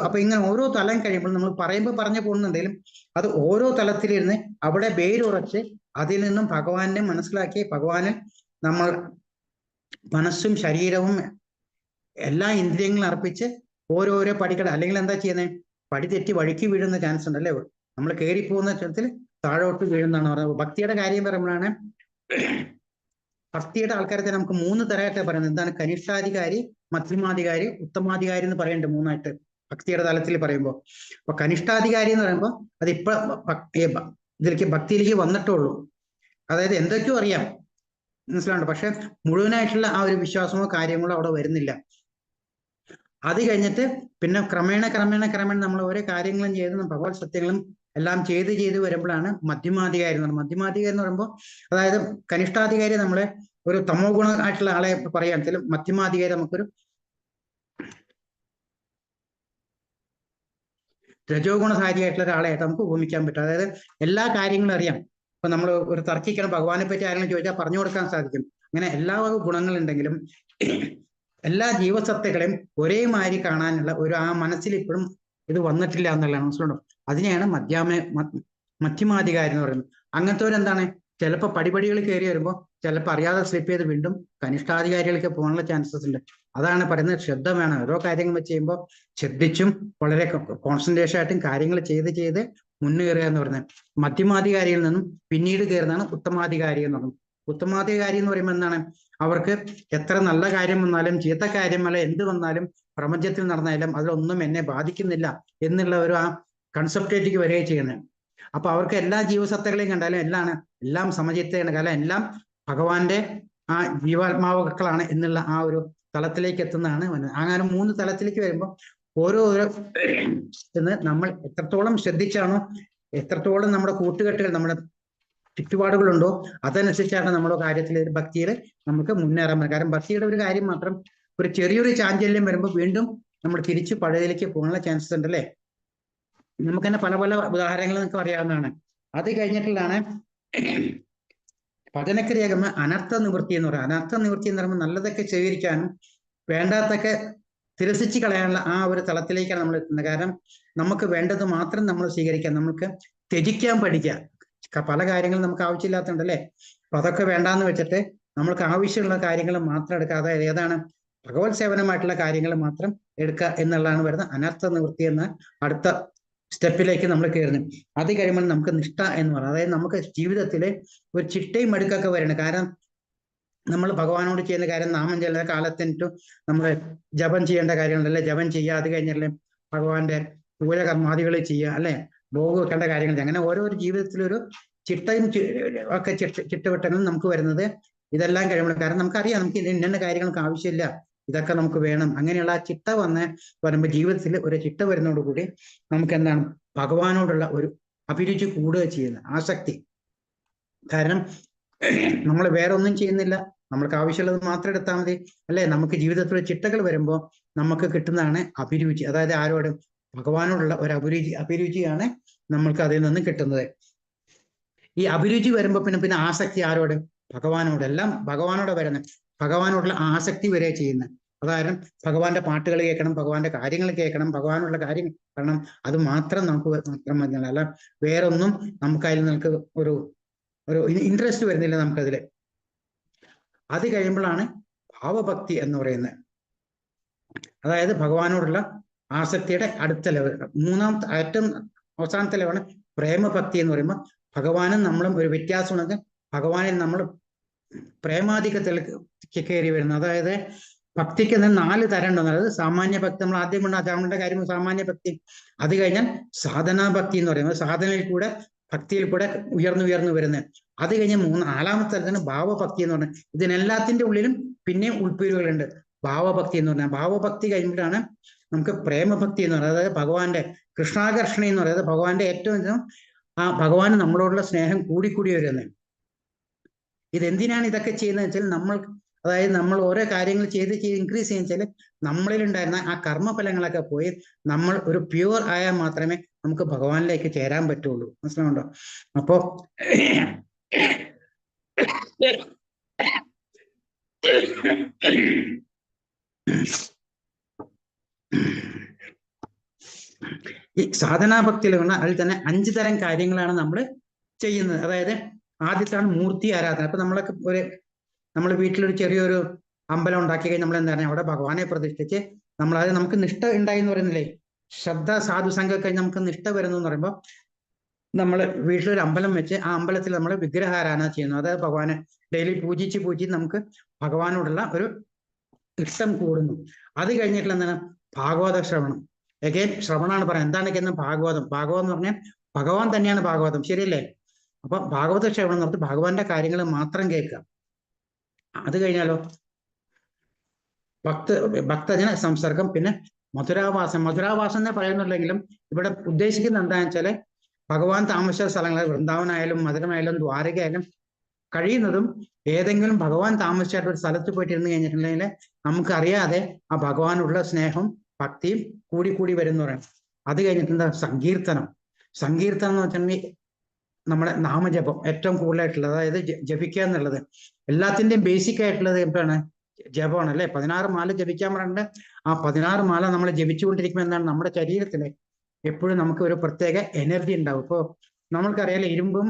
അപ്പൊ ഇങ്ങനെ ഓരോ തലം കഴിയുമ്പോൾ നമ്മൾ പറയുമ്പോൾ പറഞ്ഞു പോകുന്നുണ്ടെങ്കിലും അത് ഓരോ തലത്തിലിരുന്ന് അവിടെ വേരുറച്ച് അതിൽ നിന്നും ഭഗവാനെ മനസ്സിലാക്കി ഭഗവാന് നമ്മൾ മനസ്സും ശരീരവും എല്ലാ ഇന്ദ്രിയങ്ങളും അർപ്പിച്ച് ഓരോരോ പടികൾ. അല്ലെങ്കിൽ എന്താ ചെയ്യുന്നത്? പടി തെറ്റി വഴിക്ക് വീഴുന്ന ചാൻസ് ഉണ്ട് അല്ലേ. നമ്മൾ കയറിപ്പോകുന്ന തരത്തിൽ താഴോട്ട് വീഴുന്നതാണ് പറയുന്നത്. ഭക്തിയുടെ കാര്യം പറയുമ്പോഴാണ് ഭക്തിയുടെ ആൾക്കാരെ നമുക്ക് 3 തരമായിട്ട് പറയുന്നത്. എന്താണ്? കനിഷ്ഠാധികാരി, മധ്യമാധികാരി, ഉത്തമാധികാരി എന്ന് പറയുന്നുണ്ട് 3ആയിട്ട് ഭക്തിയുടെ തലത്തിൽ പറയുമ്പോൾ. അപ്പൊ കനിഷ്ഠാധികാരി എന്ന് പറയുമ്പോൾ അതിപ്പോ ഭക്തിയിലേക്ക് വന്നിട്ടുള്ളൂ. അതായത് എന്തൊക്കെയോ അറിയാം, മനസ്സിലാവുണ്ട്, പക്ഷെ മുഴുവനായിട്ടുള്ള ആ ഒരു വിശ്വാസമോ കാര്യങ്ങളോ അവിടെ വരുന്നില്ല. അത് കഴിഞ്ഞിട്ട് പിന്നെ ക്രമേണ നമ്മൾ ഓരോ കാര്യങ്ങളും ചെയ്ത് ഭഗവത് സത്യങ്ങളും എല്ലാം ചെയ്ത് വരുമ്പോഴാണ് മധ്യമാധികാരി എന്ന് പറയുന്നത്. മധ്യമാധികാരി എന്ന് പറയുമ്പോൾ അതായത് കനിഷ്ഠാധികാരി നമ്മളെ ഒരു തമോ ഗുണമായിട്ടുള്ള ആളെ പറയുകയാണെങ്കിൽ മധ്യമാധികാരി നമുക്കൊരു രജോ ഗുണധാരിയായിട്ടുള്ള ഒരാളായിട്ട് നമുക്ക് ഉപമിക്കാൻ പറ്റും. അതായത് എല്ലാ കാര്യങ്ങളും അറിയാം. ഇപ്പൊ നമ്മൾ ഒരു തർക്കിക്കണം, ഭഗവാനെ പറ്റി ആരെങ്കിലും ചോദിച്ചാൽ പറഞ്ഞു കൊടുക്കാൻ സാധിക്കും. അങ്ങനെ എല്ലാ ഗുണങ്ങളുണ്ടെങ്കിലും എല്ലാ ജീവസത്തകളെയും ഒരേമാതിരി കാണാനുള്ള ആ മനസ്സിൽ ഇപ്പോഴും ഇത് വന്നിട്ടില്ല എന്നുള്ളതാണ്. മനസ്സിലുണ്ടോ? അതിനെയാണ് മധ്യമാധികാരി എന്ന് പറയുന്നത്. അങ്ങനത്തെവരെന്താണ്? ചിലപ്പോൾ പടിപടികൾ കയറി വരുമ്പോൾ ചിലപ്പോൾ അറിയാതെ സ്ലിപ്പ് ചെയ്ത് വീണ്ടും കനിഷ്ഠാധികാരികൾക്ക് പോകാനുള്ള ചാൻസസ് ഉണ്ട്. അതാണ് പറയുന്നത്, ശ്രദ്ധ വേണം. ഓരോ കാര്യങ്ങൾ ചെയ്യുമ്പോൾ ശ്രദ്ധിച്ചും വളരെ കോൺസെൻട്രേഷൻ ആയിട്ടും കാര്യങ്ങൾ ചെയ്ത് മുന്നേറുക എന്ന് പറയുന്നത്. മധ്യമാധികാരിയിൽ നിന്നും പിന്നീട് കയറുന്നതാണ് ഉത്തമാധികാരി എന്ന് പറയുന്നത്. ഉത്തമാധികാരി എന്ന് പറയുമ്പോൾ എന്താണ്? അവർക്ക് എത്ര നല്ല കാര്യം വന്നാലും ചീത്ത കാര്യമല്ല എന്ത് വന്നാലും പ്രപഞ്ചത്തിൽ നടന്നാലും അതിലൊന്നും എന്നെ ബാധിക്കുന്നില്ല എന്നുള്ള ഒരു ആ കൺസെപ്റ്റേറ്റിക്ക് വരികയും ചെയ്യുന്നത്. അപ്പൊ അവർക്ക് എല്ലാ ജീവസത്തകളെയും കണ്ടാലും എല്ലാം സമചിത്തയാണ്. കാരണം എല്ലാം ഭഗവാന്റെ ആ ജീവാത്മാവുകളാണ് എന്നുള്ള ആ ഒരു തലത്തിലേക്ക് എത്തുന്നതാണ്. അങ്ങനെ 3 തലത്തിലേക്ക് വരുമ്പോൾ ഓരോരോ നമ്മൾ എത്രത്തോളം ശ്രദ്ധിച്ചാണോ, എത്രത്തോളം നമ്മുടെ കൂട്ടുകെട്ടുകൾ നമ്മുടെ ചുറ്റുപാടുകളുണ്ടോ അതനുസരിച്ചാണ് നമ്മുടെ കാര്യത്തിൽ ഭക്തിയിൽ നമുക്ക് മുന്നേറാൻ പറ്റും. കാരണം ഭക്തിയുടെ ഒരു കാര്യം മാത്രം ഒരു ചെറിയൊരു ചാഞ്ചല്യം വരുമ്പോൾ വീണ്ടും നമ്മൾ തിരിച്ചു പഴയതിലേക്ക് പോകാനുള്ള ചാൻസസ് ഉണ്ട് അല്ലേ. നമുക്ക് തന്നെ പല ഉദാഹരണങ്ങൾ നമുക്ക് അറിയാവുന്നതാണ്. അത് കഴിഞ്ഞിട്ടുള്ളതാണ് ഭജനക്രിയ അനർത്ഥ നിവൃത്തി എന്ന് പറയുന്നത്. അനർത്ഥ നിവൃത്തി എന്ന് പറയുമ്പോൾ നല്ലതൊക്കെ സ്വീകരിക്കാനും വേണ്ടാത്തൊക്കെ തിരസിച്ച് കളയാനുള്ള ആ ഒരു തലത്തിലേക്കാണ് നമ്മൾ എത്തുന്നത്. കാരണം നമുക്ക് വേണ്ടത് മാത്രം നമ്മൾ സ്വീകരിക്കാം, നമുക്ക് ത്യജിക്കാൻ പഠിക്കാം. പല കാര്യങ്ങളും നമുക്ക് ആവശ്യമില്ലാത്തതുണ്ട് അല്ലേ. അപ്പൊ അതൊക്കെ വേണ്ടാന്ന് വെച്ചിട്ട് നമ്മൾക്ക് ആവശ്യമുള്ള കാര്യങ്ങൾ മാത്രം എടുക്കുക. അതായത് ഏതാണ്? ഭഗവത് സേവനമായിട്ടുള്ള കാര്യങ്ങൾ മാത്രം എടുക്കുക എന്നുള്ളതാണ് വരുന്നത് അനർത്ഥ നിവൃത്തി എന്ന അടുത്ത സ്റ്റെപ്പിലേക്ക് നമ്മൾ കയറുന്നു. അത് കഴിയുമ്പോൾ നമുക്ക് നിഷ്ഠ എന്ന് പറയുന്നത്, അതായത് നമുക്ക് ജീവിതത്തിലെ ഒരു ചിട്ടയും അടുക്കൊക്കെ വരണം. കാരണം നമ്മൾ ഭഗവാനോട് ചെയ്യുന്ന കാര്യം നാമം ചെല്ലുന്ന കാലത്തിനിട്ടു നമ്മൾ ജപം ചെയ്യേണ്ട കാര്യങ്ങളല്ലേ, ജപം ചെയ്യുക. അത് കഴിഞ്ഞല്ലേ ഭഗവാന്റെ പൂജകർമാദികൾ ചെയ്യുക, അല്ലെ, ഭോഗ് വെക്കേണ്ട കാര്യങ്ങൾ. അങ്ങനെ ഓരോരോ ജീവിതത്തിലൊരു ചിട്ടയും ഒക്കെ ചിട്ടവട്ടങ്ങളും നമുക്ക് വരുന്നത് ഇതെല്ലാം കഴിയുമ്പോൾ. കാരണം നമുക്കറിയാം നമുക്ക് ഇന്ന കാര്യങ്ങൾക്ക് ആവശ്യമില്ല, ഇതൊക്കെ നമുക്ക് വേണം. അങ്ങനെയുള്ള ആ ചിട്ട വരുമ്പോൾ ജീവിതത്തിൽ ഒരു ചിട്ട വരുന്നതോടുകൂടി നമുക്ക് എന്താണ് ഭഗവാനോടുള്ള ഒരു അഭിരുചി കൂടുക ചെയ്യുന്നത്, ആസക്തി. കാരണം നമ്മൾ വേറെ ഒന്നും ചെയ്യുന്നില്ല, നമ്മൾക്ക് ആവശ്യമുള്ളത് മാത്രം എടുത്താൽ മതി, അല്ലെ. നമുക്ക് ജീവിതത്തിൽ ചിട്ടകൾ വരുമ്പോൾ നമുക്ക് കിട്ടുന്നതാണ് അഭിരുചി. അതായത് ആരോടും ഭഗവാനോടുള്ള ഒരു അഭിരുചിയാണ് നമ്മൾക്ക് അതിൽ നിന്ന് കിട്ടുന്നത്. ഈ അഭിരുചി വരുമ്പോൾ പിന്നെ ആസക്തി ആരോട്? ഭഗവാനോട്. എല്ലാം ഭഗവാനോട് വരുന്നത്, ഭഗവാനോടുള്ള ആസക്തി വരെ ചെയ്യുന്നത്. അതായത് ഭഗവാന്റെ പാട്ടുകൾ കേൾക്കണം, ഭഗവാന്റെ കാര്യങ്ങൾ കേൾക്കണം, ഭഗവാനുള്ള കാര്യം കാരണം അത് മാത്രം നമുക്ക് മാത്രം മതി. അല്ല വേറൊന്നും നമുക്കതിൽ നമുക്ക് ഒരു ഇൻട്രസ്റ്റ് വരുന്നില്ല നമുക്കതില്. അത് കഴിയുമ്പോഴാണ് ഭാവഭക്തി എന്ന് പറയുന്നത്. അതായത് ഭഗവാനോടുള്ള ആസക്തിയുടെ അടുത്ത ലെവൽ. മൂന്നാമത്തെ ഏറ്റവും അവസാനത്തെ ലെവലാണ് പ്രേമഭക്തി എന്ന് പറയുമ്പോൾ ഭഗവാനും നമ്മളും ഒരു വ്യത്യാസമുള്ളത്. ഭഗവാനിൽ നമ്മൾ പ്രേമാധികത്തിൽ കയറി വരുന്നത്. അതായത് ഭക്തിക്ക് 4 തരം ഉണ്ട്. അതായത് സാമാന്യ ഭക്തി, നമ്മൾ ആദ്യം നമ്മുടെ കാര്യം സാമാന്യ ഭക്തി. അത് കഴിഞ്ഞാൽ സാധനാ ഭക്തി എന്ന് പറയുന്നത് സാധനയിൽ കൂടെ ഭക്തിയിൽ കൂടെ ഉയർന്നു വരുന്നത്. അത് കഴിഞ്ഞ് 4-ാമത്തെ തരത്തിന് ഭാവഭക്തി എന്ന് പറഞ്ഞാൽ ഇതിനെല്ലാത്തിന്റെ ഉള്ളിലും പിന്നെ ഉൾപ്പിരിവുകളുണ്ട്. ഭാവഭക്തി എന്ന് പറഞ്ഞാൽ ഭാവഭക്തി കഴിയുമ്പോഴാണ് നമുക്ക് പ്രേമഭക്തി എന്ന് പറയുന്നത്. അതായത് ഭഗവാന്റെ കൃഷ്ണാകർഷണ എന്ന് പറയുന്നത് ഭഗവാന്റെ ഏറ്റവും ആ ഭഗവാന് നമ്മളോടുള്ള സ്നേഹം കൂടിക്കൂടി വരുന്നത്. ഇതെന്തിനാണ് ഇതൊക്കെ ചെയ്യുന്നത് വെച്ചാൽ അതായത് നമ്മൾ ഓരോ കാര്യങ്ങൾ ചെയ്ത് ഇൻക്രീസ് ചെയ്യുന്ന വെച്ചാൽ നമ്മളിൽ ഉണ്ടായിരുന്ന ആ കർമ്മഫലങ്ങളൊക്കെ പോയി നമ്മൾ ഒരു പ്യൂർ ആയാൽ മാത്രമേ നമുക്ക് ഭഗവാനിലേക്ക് ചേരാൻ പറ്റുള്ളൂ. മനസ്സിലാവുണ്ടോ? അപ്പോ ഈ സാധനാഭക്തിയിൽ പറഞ്ഞാൽ അതിൽ തന്നെ 5 തരം കാര്യങ്ങളാണ് നമ്മൾ ചെയ്യുന്നത്. അതായത് ആദ്യത്താണ് മൂർത്തി ആരാധന. അപ്പൊ നമ്മൾ വീട്ടിലൊരു ചെറിയൊരു അമ്പലം ഉണ്ടാക്കി കഴിഞ്ഞാൽ നമ്മൾ എന്താണ് അവിടെ ഭഗവാനെ പ്രതിഷ്ഠിച്ച് അത് നമുക്ക് നിഷ്ഠ ഉണ്ടായി എന്ന് പറയുന്നില്ലേ, ശ്രദ്ധ സാധുസംഘം കഴിഞ്ഞ് നമുക്ക് നിഷ്ഠ വരുന്നു എന്ന് പറയുമ്പോൾ നമ്മൾ വീട്ടിലൊരു അമ്പലം വെച്ച് ആ അമ്പലത്തിൽ നമ്മൾ വിഗ്രഹാരാധന ചെയ്യുന്നു. അതായത് ഭഗവാനെ ഡെയിലി പൂജിച്ച് നമുക്ക് ഭഗവാനോടുള്ള ഒരു ഇഷ്ടം കൂടുന്നു. അത് കഴിഞ്ഞിട്ടുള്ള എന്താണ് ഭാഗവത ശ്രവണം. എഗെയിൻ ശ്രവണമാണ് പറയുന്നത്. എന്താണ് ഭാഗവതം എന്ന് പറഞ്ഞാൽ ഭഗവാൻ തന്നെയാണ് ഭാഗവതം, ശരിയല്ലേ? അപ്പൊ ഭാഗവത ശ്രവണം നടത്തി ഭഗവാന്റെ കാര്യങ്ങൾ മാത്രം കേൾക്കുക. അത് കഴിഞ്ഞാലോ ഭക്തജന സംസർഗം, പിന്നെ മധുരാവാസം എന്നേ പറയുന്നുണ്ടെങ്കിലും ഇവിടെ ഉദ്ദേശിക്കുന്നത് എന്താണെന്ന് വെച്ചാല് ഭഗവാൻ താമസിച്ച സ്ഥലങ്ങൾ വൃന്ദാവനായാലും മധുരമായാലും ദ്വാരകയായാലും കഴിയുന്നതും ഏതെങ്കിലും ഭഗവാൻ താമസിച്ചായിട്ട് ഒരു സ്ഥലത്ത് പോയിട്ടിരുന്ന് കഴിഞ്ഞിട്ടുണ്ടെങ്കിൽ നമുക്കറിയാതെ ആ ഭഗവാനുള്ള സ്നേഹം ഭക്തിയും കൂടി വരുന്നു പറയാം. അത് കഴിഞ്ഞിട്ട് എന്താ സങ്കീർത്തനം എന്ന് വെച്ചിട്ടുണ്ടെങ്കിൽ നമ്മുടെ നാമജപം ഏറ്റവും കൂടുതലായിട്ടുള്ളത്. അതായത് ജപിക്കുക എന്നുള്ളത് എല്ലാത്തിന്റെയും ബേസിക് ആയിട്ടുള്ളത് എന്താണ്? ജപമാണ്, അല്ലെ? 16 മാല ജപിക്കാൻ പറഞ്ഞിട്ട് ആ 16 മാല നമ്മൾ ജപിച്ചുകൊണ്ടിരിക്കുമ്പോൾ എന്താണ് നമ്മുടെ ശരീരത്തില് എപ്പോഴും നമുക്ക് ഒരു പ്രത്യേക എനർജി ഉണ്ടാവും. ഇപ്പോ നമ്മൾക്കറിയാലോ ഇരുമ്പും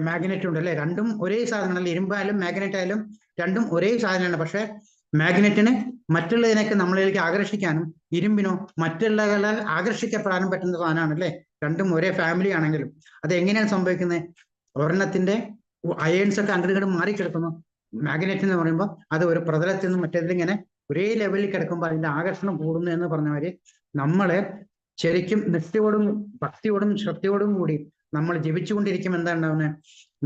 മാഗ്നറ്റും ഉണ്ട്, അല്ലെ? രണ്ടും ഒരേ സാധനമല്ല. ഇരുമ്പായാലും മാഗ്നറ്റ് ആയാലും രണ്ടും ഒരേ സാധനമാണ്. പക്ഷെ മാഗ്നറ്റിന് മറ്റുള്ളതിനൊക്കെ നമ്മളിലേക്ക് ആകർഷിക്കാനും ഇരുമ്പിനോ മറ്റുള്ളവരാൽ ആകർഷിക്കപ്പെടാനും പറ്റുന്ന സാധനമാണ്, അല്ലെ? രണ്ടും ഒരേ ഫാമിലി ആണെങ്കിലും അത് എങ്ങനെയാണ് സംഭവിക്കുന്നത്? ഒരെണ്ണത്തിന്റെ അയേൺസ് ഒക്കെ അങ്ങോട്ട് മാറിക്കിടക്കുന്നു. മാഗ്നറ്റ് എന്ന് പറയുമ്പോൾ അത് ഒരു പ്രതലത്തിൽ നിന്നും മറ്റേതിലിങ്ങനെ ഒരേ ലെവലിൽ കിടക്കുമ്പോൾ അതിന്റെ ആകർഷണം കൂടുന്നു എന്ന് പറഞ്ഞവര് നമ്മളെ ശരിക്കും നിഷ്ഠയോടും ഭക്തിയോടും ശ്രദ്ധയോടും കൂടി നമ്മൾ ജപിച്ചുകൊണ്ടിരിക്കും. എന്താ ഉണ്ടാവുന്നത്?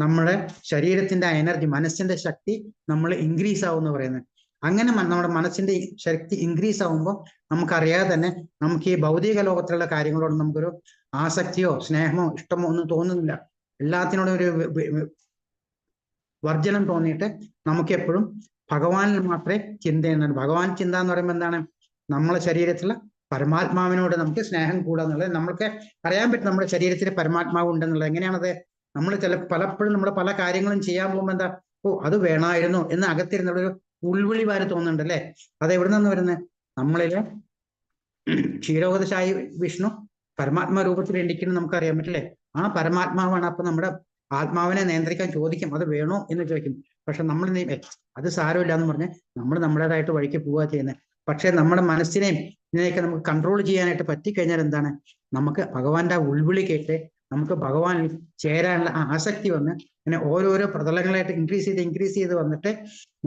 നമ്മുടെ ശരീരത്തിന്റെ എനർജി, മനസ്സിന്റെ ശക്തി നമ്മൾ ഇൻക്രീസ് ആവും എന്ന് പറയുന്നത്. അങ്ങനെ നമ്മുടെ മനസ്സിന്റെ ശക്തി ഇൻക്രീസ് ആവുമ്പോൾ നമുക്കറിയാതെ തന്നെ നമുക്ക് ഈ ഭൗതിക ലോകത്തിലുള്ള കാര്യങ്ങളോട് നമുക്കൊരു ആസക്തിയോ സ്നേഹമോ ഇഷ്ടമോ ഒന്നും തോന്നുന്നില്ല. എല്ലാത്തിനോടും ഒരു വർജനം തോന്നിയിട്ട് നമുക്ക് എപ്പോഴും ഭഗവാനിൽ മാത്രമേ ചിന്ത ചെയ്യുന്നുള്ളൂ. ഭഗവാൻ ചിന്ത എന്ന് പറയുമ്പോൾ എന്താണ്? നമ്മളെ ശരീരത്തിലുള്ള പരമാത്മാവിനോട് നമുക്ക് സ്നേഹം കൂടാന്നുള്ളത്. നമ്മൾക്ക് അറിയാൻ പറ്റും നമ്മുടെ ശരീരത്തിൽ പരമാത്മാവ് ഉണ്ടെന്നുള്ളത്. എങ്ങനെയാണത്? നമ്മൾ പലപ്പോഴും നമ്മൾ പല കാര്യങ്ങളും ചെയ്യാൻ പോകുമ്പോൾ എന്താ, അത് വേണമായിരുന്നു എന്ന് അകത്തിരുന്നൊരു ഉൾവിളി വാരി തോന്നുന്നുണ്ട്, അല്ലെ? അത് എവിടെ നിന്ന് വരുന്നത്? നമ്മളില് ക്ഷീരോദശായി വിഷ്ണു പരമാത്മാ രൂപത്തിൽ ഇരിക്കുന്നു നമുക്കറിയാൻ പറ്റില്ലേ? ആ പരമാത്മാവാണ്. അപ്പൊ നമ്മുടെ ആത്മാവിനെ നിയന്ത്രിക്കാൻ ചോദിക്കും, അത് വേണോ എന്ന് ചോദിക്കും. പക്ഷെ നമ്മൾ അത് സാരമില്ല എന്ന് പറഞ്ഞ് നമ്മൾ നമ്മുടേതായിട്ട് വഴിക്ക് പോവുക ചെയ്യുന്നത്. പക്ഷെ നമ്മുടെ മനസ്സിനെയും ഇതിനെയൊക്കെ നമുക്ക് കൺട്രോൾ ചെയ്യാനായിട്ട് പറ്റിക്കഴിഞ്ഞാൽ എന്താണ്? നമുക്ക് ഭഗവാന്റെ ആ ഉൾവിളി കേട്ട് നമുക്ക് ഭഗവാനിൽ ചേരാനുള്ള ആസക്തി വന്ന് പിന്നെ ഓരോരോ പ്രതലങ്ങളായിട്ട് ഇൻക്രീസ് ചെയ്ത് വന്നിട്ട്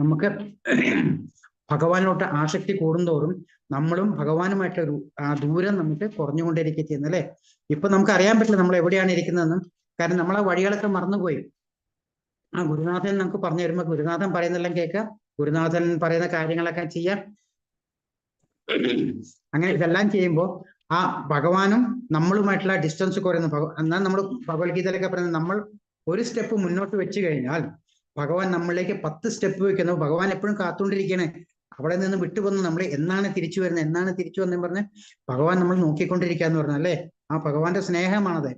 നമുക്ക് ഭഗവാനോട്ട് ആസക്തി കൂടുന്തോറും നമ്മളും ഭഗവാനുമായിട്ടൊരു ദൂരം നമുക്ക് കുറഞ്ഞുകൊണ്ടിരിക്കുക ചെയ്യുന്നത് അല്ലേ. ഇപ്പൊ നമുക്ക് അറിയാൻ പറ്റില്ല നമ്മൾ എവിടെയാണ് ഇരിക്കുന്നതെന്നും. കാരണം നമ്മളെ വഴികളൊക്കെ മറന്നുപോയി. ഗുരുനാഥൻ നമുക്ക് പറഞ്ഞു തരുമ്പോ ഗുരുനാഥൻ പറയുന്നെല്ലാം കേൾക്കാം, ഗുരുനാഥൻ പറയുന്ന കാര്യങ്ങളൊക്കെ ചെയ്യാം. അങ്ങനെ ഇതെല്ലാം ചെയ്യുമ്പോൾ ആ ഭഗവാനും നമ്മളുമായിട്ടുള്ള ഡിസ്റ്റൻസ് കുറയുന്നു. എന്നാൽ നമ്മൾ ഭഗവത്ഗീതയിലൊക്കെ പറയുന്നത് നമ്മൾ ഒരു സ്റ്റെപ്പ് മുന്നോട്ട് വെച്ച് കഴിഞ്ഞാൽ ഭഗവാൻ നമ്മളിലേക്ക് 10 സ്റ്റെപ്പ് വെക്കുന്നു. ഭഗവാൻ എപ്പോഴും കാത്തുകൊണ്ടിരിക്കുകയാണ്. അവിടെ നിന്ന് വിട്ടുവന്ന് നമ്മൾ എന്നാണ് തിരിച്ചു വരുന്നത്, എന്നാണ് തിരിച്ചു വന്നെന്ന് പറഞ്ഞ് ഭഗവാൻ നമ്മൾ നോക്കിക്കൊണ്ടിരിക്കുക എന്ന് പറഞ്ഞാൽ അല്ലേ, ആ ഭഗവാന്റെ സ്നേഹമാണത്.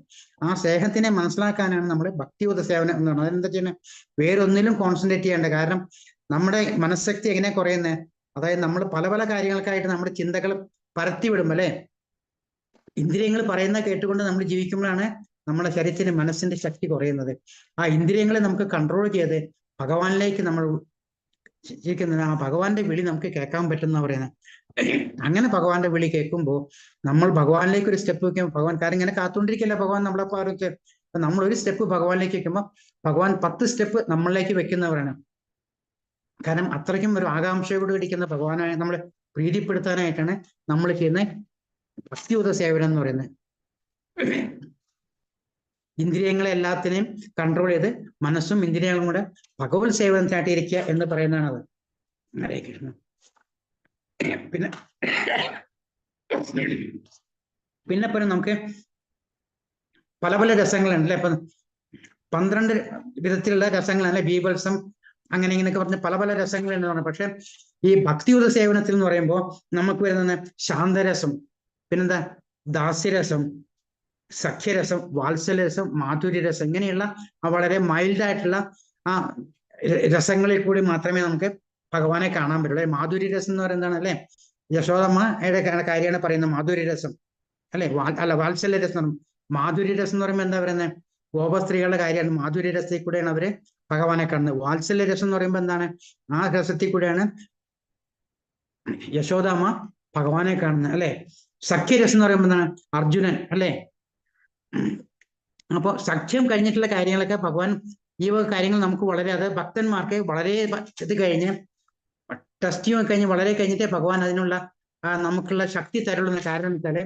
ആ സ്നേഹത്തിനെ മനസ്സിലാക്കാനാണ് നമ്മൾ ഭക്തിയുത സേവനം എന്ന് പറയുന്നത്. അതെന്താ ചെയ്യുന്നത്, വേറൊന്നിലും കോൺസെൻട്രേറ്റ് ചെയ്യേണ്ട. കാരണം നമ്മുടെ മനഃശക്തി എങ്ങനെ കുറയുന്നത്, അതായത് നമ്മൾ പല പല കാര്യങ്ങൾക്കായിട്ട് നമ്മുടെ ചിന്തകൾ പരത്തിവിടും അല്ലെ. ഇന്ദ്രിയങ്ങൾ പറയുന്ന കേട്ടുകൊണ്ട് നമ്മൾ ജീവിക്കുമ്പോഴാണ് നമ്മുടെ ശരീരത്തിന് മനസ്സിന്റെ ശക്തി കുറയുന്നത്. ആ ഇന്ദ്രിയങ്ങളെ നമുക്ക് കൺട്രോൾ ചെയ്ത് ഭഗവാനിലേക്ക് നമ്മൾ ജീവിക്കുന്നത്, ആ ഭഗവാന്റെ വിളി നമുക്ക് കേൾക്കാൻ പറ്റുന്ന പറയുന്നത്. അങ്ങനെ ഭഗവാന്റെ വിളി കേൾക്കുമ്പോൾ നമ്മൾ ഭഗവാനിലേക്ക് ഒരു സ്റ്റെപ്പ് വെക്കുമ്പോൾ ഭഗവാൻ കാര്യം ഇങ്ങനെ കാത്തുകൊണ്ടിരിക്കില്ല. ഭഗവാൻ നമ്മളെ പാർക്ക് നമ്മൾ ഒരു സ്റ്റെപ്പ് ഭഗവാനിലേക്ക് വെക്കുമ്പോൾ ഭഗവാൻ 10 സ്റ്റെപ്പ് നമ്മളിലേക്ക് വെക്കുന്നവരാണ്. കാരണം അത്രയ്ക്കും ഒരു ആകാംക്ഷയോട് ഇരിക്കുന്ന ഭഗവാനെ നമ്മൾ പ്രീതിപ്പെടുത്താനായിട്ടാണ് നമ്മൾ ചെയ്യുന്ന ഭക്തിയുത സേവനം എന്ന് പറയുന്നത്. ഇന്ദ്രിയങ്ങളെ എല്ലാത്തിനെയും കൺട്രോൾ ചെയ്ത് മനസ്സും ഇന്ദ്രിയങ്ങളും കൂടെ ഭഗവത് സേവനത്തിനായിട്ടിരിക്കുക എന്ന് പറയുന്നതാണ് അത്. ഹരേ കൃഷ്ണ. പിന്നെ നമുക്ക് പല പല രസങ്ങളുണ്ടല്ലേ. ഇപ്പൊ 12 വിധത്തിലുള്ള രസങ്ങളല്ലേ, ബീഭത്സം അങ്ങനെ ഇങ്ങനെയൊക്കെ പറഞ്ഞ് പല പല രസങ്ങളുണ്ടെന്ന് പറഞ്ഞു. പക്ഷെ ഈ ഭക്തിയുത സേവനത്തിൽ എന്ന് പറയുമ്പോൾ നമുക്ക് വരുന്ന ശാന്തരസം, പിന്നെന്താ ദാസ്യരസം, സഖ്യരസം, വാത്സല്യരസം, മാധുര്യരസം, ഇങ്ങനെയുള്ള വളരെ മൈൽഡായിട്ടുള്ള ആ രസങ്ങളിൽ കൂടി മാത്രമേ നമുക്ക് ഭഗവാനെ കാണാൻ പറ്റുള്ളൂ. മാധുര്യരസം എന്ന് പറയുന്നതാണ് അല്ലെ, യശോദമ്മയുടെ കാര്യമാണ് പറയുന്നത് മാധുര്യരസം അല്ലെ. വാത്സല്യരസം. മാധുര്യരസം എന്ന് പറയുമ്പോൾ എന്താ പറയുന്നത്, ഗോപസ്ത്രീകളുടെ കാര്യമാണ്. മാധുര്യരസത്തിൽ കൂടെയാണ് അവര് ഭഗവാനെ കാണുന്നത്. വാത്സല്യരസം എന്ന് പറയുമ്പോൾ എന്താണ്, ആ രസത്തിൽ കൂടെയാണ് യശോദാമ്മ ഭഗവാനെ കാണുന്നത് അല്ലെ. സഖ്യരസം എന്ന് പറയുമ്പോൾ എന്താണ്, അർജുനൻ അല്ലെ. അപ്പൊ സഖ്യം കഴിഞ്ഞിട്ടുള്ള കാര്യങ്ങളൊക്കെ ഭഗവാൻ ഈ കാര്യങ്ങൾ നമുക്ക് വളരെ, അത് ഭക്തന്മാർക്ക് വളരെ ഇത് കഴിഞ്ഞ് ടെസ്റ്റിങ് കഴിഞ്ഞ് വളരെ കഴിഞ്ഞിട്ടേ ഭഗവാൻ അതിനുള്ള നമുക്കുള്ള ശക്തി തരുള്ളൂ. കാരണം വെച്ചാല്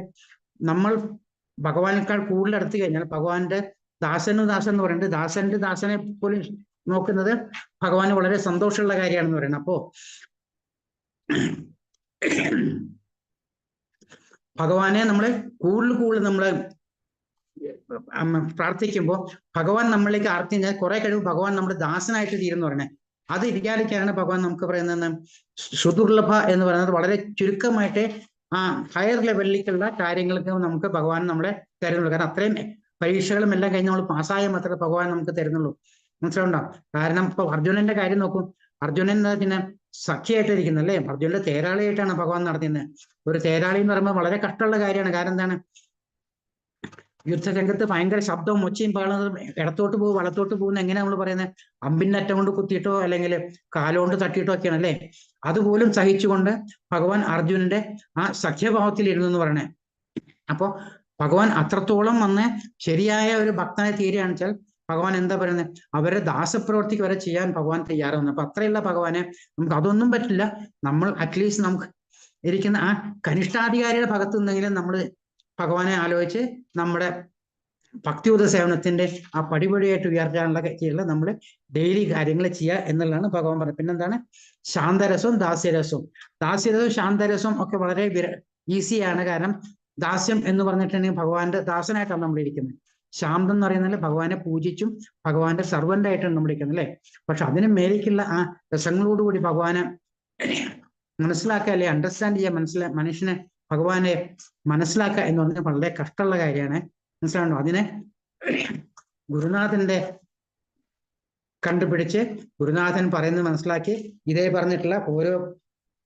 നമ്മൾ ഭഗവാനേക്കാൾ കൂടുതൽ അടുത്ത് കഴിഞ്ഞാൽ ഭഗവാന്റെ ദാസൻ എന്ന് പറയുന്നത് ദാസന്റെ ദാസനെ പോലും നോക്കുന്നത് ഭഗവാന് വളരെ സന്തോഷമുള്ള കാര്യമാണെന്ന് പറയുന്നത്. അപ്പോ ഭഗവാനെ നമ്മള് കൂടുതൽ നമ്മള് പ്രാർത്ഥിക്കുമ്പോൾ ഭഗവാൻ നമ്മളിലേക്ക് ആർത്തി കഴിഞ്ഞാൽ കുറെ കഴിവ് ഭഗവാൻ നമ്മുടെ ദാസനായിട്ട് തീരുന്നു പറയണേ. അത് ഇരിക്കാതിരിക്കാനാണ് ഭഗവാൻ നമുക്ക് പറയുന്നത് സുദുർലഭ എന്ന് പറയുന്നത്. വളരെ ചുരുക്കമായിട്ട് ആ ഹയർ ലെവലിലേക്കുള്ള കാര്യങ്ങൾക്ക് നമുക്ക് ഭഗവാൻ നമ്മളെ തരുന്നുള്ളൂ. കാരണം അത്രയും പരീക്ഷകളും എല്ലാം കഴിഞ്ഞ് നമ്മൾ പാസ്സായാൽ മാത്രമേ ഭഗവാൻ നമുക്ക് തരുന്നുള്ളൂ. മനസ്സിലുണ്ടോ? കാരണം ഇപ്പൊ അർജുനന്റെ കാര്യം നോക്കും. അർജുനൻ എന്താ പിന്നെ സഖ്യമായിട്ടിരിക്കുന്നത് അല്ലേ. അർജുനന്റെ തേരാളിയായിട്ടാണ് ഭഗവാൻ നടത്തുന്നത്. ഒരു തേരാളി എന്ന് പറയുമ്പോൾ വളരെ കഷ്ടമുള്ള കാര്യമാണ്. കാരണം എന്താണ്, യുദ്ധരംഗത്ത് ഭയങ്കര ശബ്ദവും ഒച്ചയും പാടുന്നത്, ഇടത്തോട്ട് പോകും വലത്തോട്ട് പോകുന്ന എങ്ങനെ നമ്മൾ പറയുന്നത്, അമ്പിന്റെ അറ്റം കൊണ്ട് കുത്തിയിട്ടോ അല്ലെങ്കിൽ കാലുകൊണ്ട് തട്ടിയിട്ടോ ഒക്കെയാണ് അല്ലേ. അതുപോലും സഹിച്ചുകൊണ്ട് ഭഗവാൻ അർജുനന്റെ ആ സഖ്യഭാവത്തിൽ ഇരുന്നു എന്ന് പറയണേ. അപ്പോ ഭഗവാൻ അത്രത്തോളം വന്ന് ശരിയായ ഒരു ഭക്തനെ തീരുകയാണെന്ന് വെച്ചാൽ ഭഗവാൻ എന്താ പറയുന്നത്, അവരെ ദാസപ്രവർത്തിക്ക് വരെ ചെയ്യാൻ ഭഗവാൻ തയ്യാറാവുന്നു. അപ്പൊ അത്രയുള്ള ഭഗവാനെ നമുക്ക് അതൊന്നും പറ്റില്ല. നമ്മൾ അറ്റ്ലീസ്റ്റ് നമുക്ക് ഇരിക്കുന്ന ആ കനിഷ്ഠാധികാരിയുടെ ഭാഗത്ത് നിന്നെങ്കിലും നമ്മൾ ഭഗവാനെ ആലോചിച്ച് നമ്മുടെ ഭക്തിയുത സേവനത്തിന്റെ ആ പടിപടിയായിട്ട് ഉയർത്താനുള്ള ചെയ്യുക നമ്മൾ ഡെയിലി കാര്യങ്ങൾ ചെയ്യുക എന്നുള്ളതാണ് ഭഗവാൻ പറഞ്ഞത്. പിന്നെന്താണ്, ശാന്തരസവും ദാസ്യരസവും. ദാസ്യരസവും ശാന്തരസവും ഒക്കെ വളരെ ഈസിയാണ്. കാരണം ദാസ്യം എന്ന് പറഞ്ഞിട്ടുണ്ടെങ്കിൽ ഭഗവാന്റെ ദാസനായിട്ടാണ് നമ്മൾ ഇരിക്കുന്നത്. ശാന്തം എന്ന് പറയുന്നത് ഭഗവാനെ പൂജിച്ചും ഭഗവാന്റെ സർവന്റ് ആയിട്ടാണ് നമ്മൾ ഇരിക്കുന്നത് അല്ലെ. പക്ഷെ അതിന് മേലേക്കുള്ള ആ രസങ്ങളോടുകൂടി ഭഗവാനെ മനസ്സിലാക്കുക അല്ലെ, അണ്ടർസ്റ്റാൻഡ് ചെയ്യുക, മനുഷ്യനെ ഭഗവാനെ മനസ്സിലാക്കുക എന്ന് പറഞ്ഞാൽ വളരെ കഷ്ടമുള്ള കാര്യമാണ്. മനസ്സിലാണോ? അതിനെ ഗുരുനാഥന്റെ കണ്ടുപിടിച്ച് ഗുരുനാഥൻ പറയുന്നത് മനസ്സിലാക്കി ഇതേ പറഞ്ഞിട്ടുള്ള ഓരോ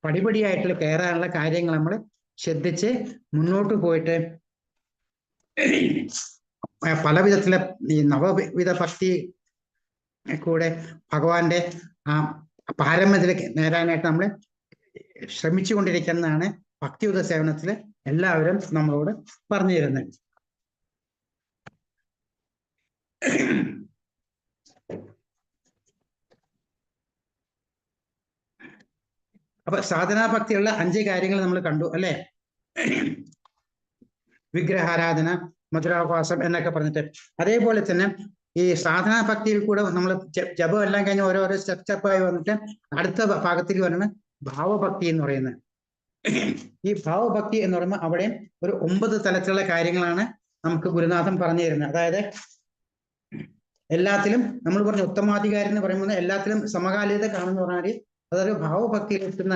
പടിപടിയായിട്ടുള്ള കയറാനുള്ള കാര്യങ്ങൾ നമ്മൾ ശ്രദ്ധിച്ച് മുന്നോട്ട് പോയിട്ട് പല വിധത്തിലെ ഈ നവവിധ ഭക്തി കൂടെ ഭഗവാന്റെ ആ പാരമ്യത്തിലേക്ക് നേരാനായിട്ട് നമ്മൾ ശ്രമിച്ചു കൊണ്ടിരിക്കുന്നതാണ് ഭക്തിയുത സേവനത്തിൽ എല്ലാവരും നമ്മളോട് പറഞ്ഞു തരുന്നത്. അപ്പൊ സാധനാഭക്തിയുള്ള 5 കാര്യങ്ങൾ നമ്മൾ കണ്ടു അല്ലെ. വിഗ്രഹാരാധന, മധുരാഭാസം എന്നൊക്കെ പറഞ്ഞിട്ട്. അതേപോലെ തന്നെ ഈ സാധനാഭക്തിയിൽ കൂടെ നമ്മൾ ജപം എല്ലാം കഴിഞ്ഞ് ഓരോരോ സ്റ്റെപ്പായി വന്നിട്ട് അടുത്ത ഭാഗത്തേക്ക് വരുന്നത് ഭാവഭക്തി എന്ന് പറയുന്നത്. ഈ ഭാവഭക്തി എന്ന് പറയുമ്പോൾ അവിടെ ഒരു 9 തലത്തിലുള്ള കാര്യങ്ങളാണ് നമുക്ക് ഗുരുനാഥൻ പറഞ്ഞു തരുന്നത്. അതായത് എല്ലാത്തിലും നമ്മൾ പറഞ്ഞ ഉത്തമാധികാരി എന്ന് പറയുമ്പോൾ എല്ലാത്തിലും സമകാലികത കാണുന്ന പറഞ്ഞാൽ അതൊരു ഭാവഭക്തിയിൽ എത്തുന്ന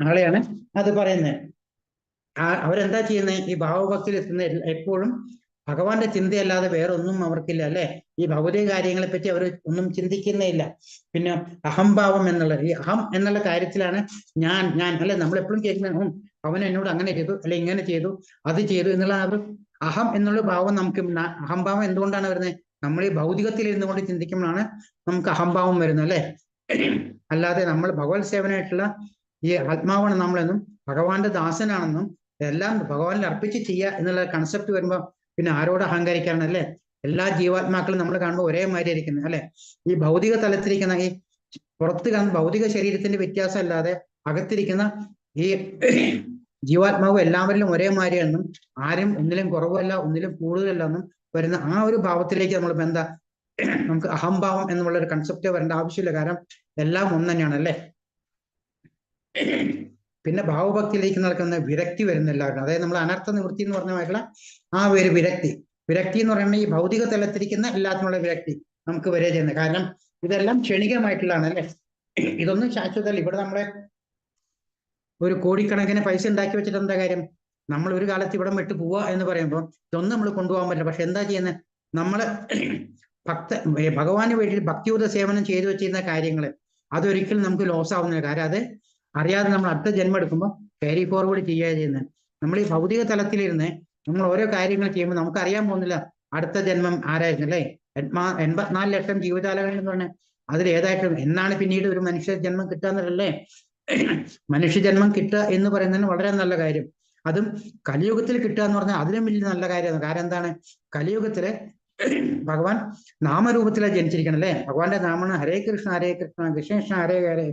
ആളെയാണ് അത് പറയുന്നത്. അവരെന്താ ചെയ്യുന്നത്? ഈ ഭാവഭക്തിയിൽ എത്തുന്ന എപ്പോഴും ഭഗവാന്റെ ചിന്തയല്ലാതെ വേറെ ഒന്നും അവർക്കില്ല അല്ലെ. ഈ ഭൗതിക കാര്യങ്ങളെ പറ്റി അവർ ഒന്നും ചിന്തിക്കുന്നേ ഇല്ല. പിന്നെ അഹംഭാവം എന്നുള്ള ഈ അഹം എന്നുള്ള കാര്യത്തിലാണ് ഞാൻ അല്ലെ. നമ്മളെപ്പോഴും കേൾക്കുന്ന അവൻ എന്നോട് അങ്ങനെ ചെയ്തു അല്ലെ, ഇങ്ങനെ ചെയ്തു, അത് ചെയ്തു എന്നുള്ള ആ ഒരു അഹം എന്നുള്ള ഭാവം നമുക്ക്. അഹംഭാവം എന്തുകൊണ്ടാണ് വരുന്നത്? നമ്മൾ ഈ ഭൗതികത്തിൽ ഇരുന്നു കൊണ്ട് ചിന്തിക്കുമ്പോഴാണ് നമുക്ക് അഹംഭാവം വരുന്നത് അല്ലെ. അല്ലാതെ നമ്മൾ ഭഗവത് സേവനായിട്ടുള്ള ഈ ആത്മാവാണ് നമ്മളെന്നും ഭഗവാന്റെ ദാസനാണെന്നും എല്ലാം ഭഗവാനിൽ അർപ്പിച്ച് ചെയ്യുക എന്നുള്ള കൺസെപ്റ്റ് വരുമ്പോൾ പിന്നെ ആരോട് അഹങ്കരിക്കാണ് അല്ലെ. എല്ലാ ജീവാത്മാക്കളും നമ്മൾ കാണുമ്പോൾ ഒരേ മാതിരി ഇരിക്കുന്നത് അല്ലെ. ഈ ഭൗതിക തലത്തിരിക്കുന്ന ഈ പുറത്ത് കാണുന്ന ഭൗതിക ശരീരത്തിന്റെ വ്യത്യാസം അല്ലാതെ അകത്തിരിക്കുന്ന ഈ ജീവാത്മാവ് എല്ലാവരിലും ഒരേ മാതിരിയാണെന്നും ആരും ഒന്നിലും കുറവല്ല ഒന്നിലും കൂടുതലല്ല എന്നും വരുന്ന ആ ഒരു ഭാവത്തിലേക്ക് നമ്മൾ എന്താ നമുക്ക് അഹംഭാവം എന്നുള്ള ഒരു കൺസെപ്റ്റ് വരേണ്ട ആവശ്യമില്ല. കാരണം എല്ലാം ഒന്ന് തന്നെയാണ് അല്ലെ. പിന്നെ ഭാവഭക്തിയിലേക്ക് നടക്കുന്ന വിരക്തി വരുന്ന എല്ലാവരും. അതായത് നമ്മൾ അനർത്ഥ നിവൃത്തി എന്ന് പറഞ്ഞ ആ ഒരു വിരക്തി എന്ന് പറയുന്നത് ഈ ഭൗതിക തലത്തിരിക്കുന്ന എല്ലാത്തിനുള്ള വിരക്തി നമുക്ക് വരെ ചെയ്യുന്നത്. കാരണം ഇതെല്ലാം ക്ഷണികമായിട്ടുള്ളതാണ് അല്ലെ. ഇതൊന്നും ശാശ്വതമല്ല. ഇവിടെ നമ്മളെ ഒരു കോടിക്കണക്കിന് പൈസ ഉണ്ടാക്കി വെച്ചിട്ട് എന്താ കാര്യം? നമ്മൾ ഒരു കാലത്ത് ഇവിടെ വിട്ട് പോവുക എന്ന് പറയുമ്പോൾ ഇതൊന്നും നമ്മൾ കൊണ്ടുപോകാൻ പറ്റില്ല. പക്ഷെ എന്താ ചെയ്യുന്നത്? നമ്മള് ഭഗവാന് വേണ്ടി ഭക്തിയുത സേവനം ചെയ്തു വെച്ചിരുന്ന കാര്യങ്ങൾ അതൊരിക്കലും നമുക്ക് ലോസ് ആവുന്നില്ല. കാരണം അത് അറിയാതെ നമ്മൾ അടുത്ത ജന്മം എടുക്കുമ്പോൾ ക്യാരി ഫോർവേഡ് ചെയ്യുക ചെയ്യുന്നത്. നമ്മൾ ഈ ഭൗതിക തലത്തിലിരുന്ന് നമ്മൾ ഓരോ കാര്യങ്ങൾ ചെയ്യുമ്പോൾ നമുക്ക് അറിയാൻ പോകുന്നില്ല അടുത്ത ജന്മം ആരായിരുന്നു അല്ലേ. 84 ലക്ഷം ജീവജാലങ്ങൾ എന്ന് പറഞ്ഞാൽ അതിൽ ഏതായിട്ടും എന്നാണ് പിന്നീട് ഒരു മനുഷ്യ ജന്മം കിട്ടുക എന്നല്ലേ. മനുഷ്യജന്മം കിട്ടുക എന്ന് പറയുന്നതിന് വളരെ നല്ല കാര്യം. അതും കലിയുഗത്തിൽ കിട്ടുക എന്ന് പറഞ്ഞാൽ അതിലും വലിയ നല്ല കാര്യമാണ്. കാരണം എന്താണ്? കലിയുഗത്തില് ഭഗവാൻ നാമരൂപത്തിലാണ് ജനിച്ചിരിക്കണം അല്ലെ. ഭഗവാന്റെ നാമമാണ് ഹരേ കൃഷ്ണ കൃഷ്ണ കൃഷ്ണ ഹരേ ഹരേ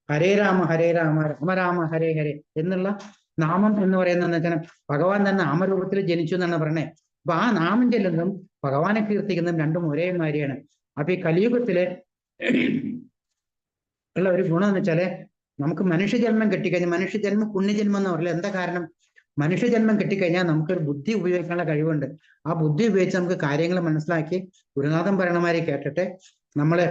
ഹരേ രാമ രാമ രാമ ഹരേ ഹരേ എന്നുള്ള നാമം എന്ന് പറയുന്നത് വെച്ചാൽ ഭഗവാൻ തന്നെ നാമരൂപത്തിൽ ജനിച്ചു എന്നാണ് പറയണേ. അപ്പൊ ആ നാമം ചെല്ലുന്നതും ഭഗവാനെ കീർത്തിക്കുന്നതും രണ്ടും ഒരേ മാതിരിയാണ്. അപ്പൊ ഈ കലിയുഗത്തില് ഉള്ള ഒരു ഗുണം എന്ന് വെച്ചാല് നമുക്ക് മനുഷ്യജന്മം കിട്ടിക്കഴിഞ്ഞാൽ, മനുഷ്യജന്മം പുണ്യജന്മം എന്ന് പറയില്ല. എന്താ കാരണം? മനുഷ്യജന്മം കിട്ടിക്കഴിഞ്ഞാൽ നമുക്കൊരു ബുദ്ധി ഉപയോഗിക്കാനുള്ള കഴിവുണ്ട്. ആ ബുദ്ധി ഉപയോഗിച്ച് നമുക്ക് കാര്യങ്ങൾ മനസ്സിലാക്കി ഗുരുനാഥൻ പറയണമാരെ കേട്ടിട്ട് നമ്മള്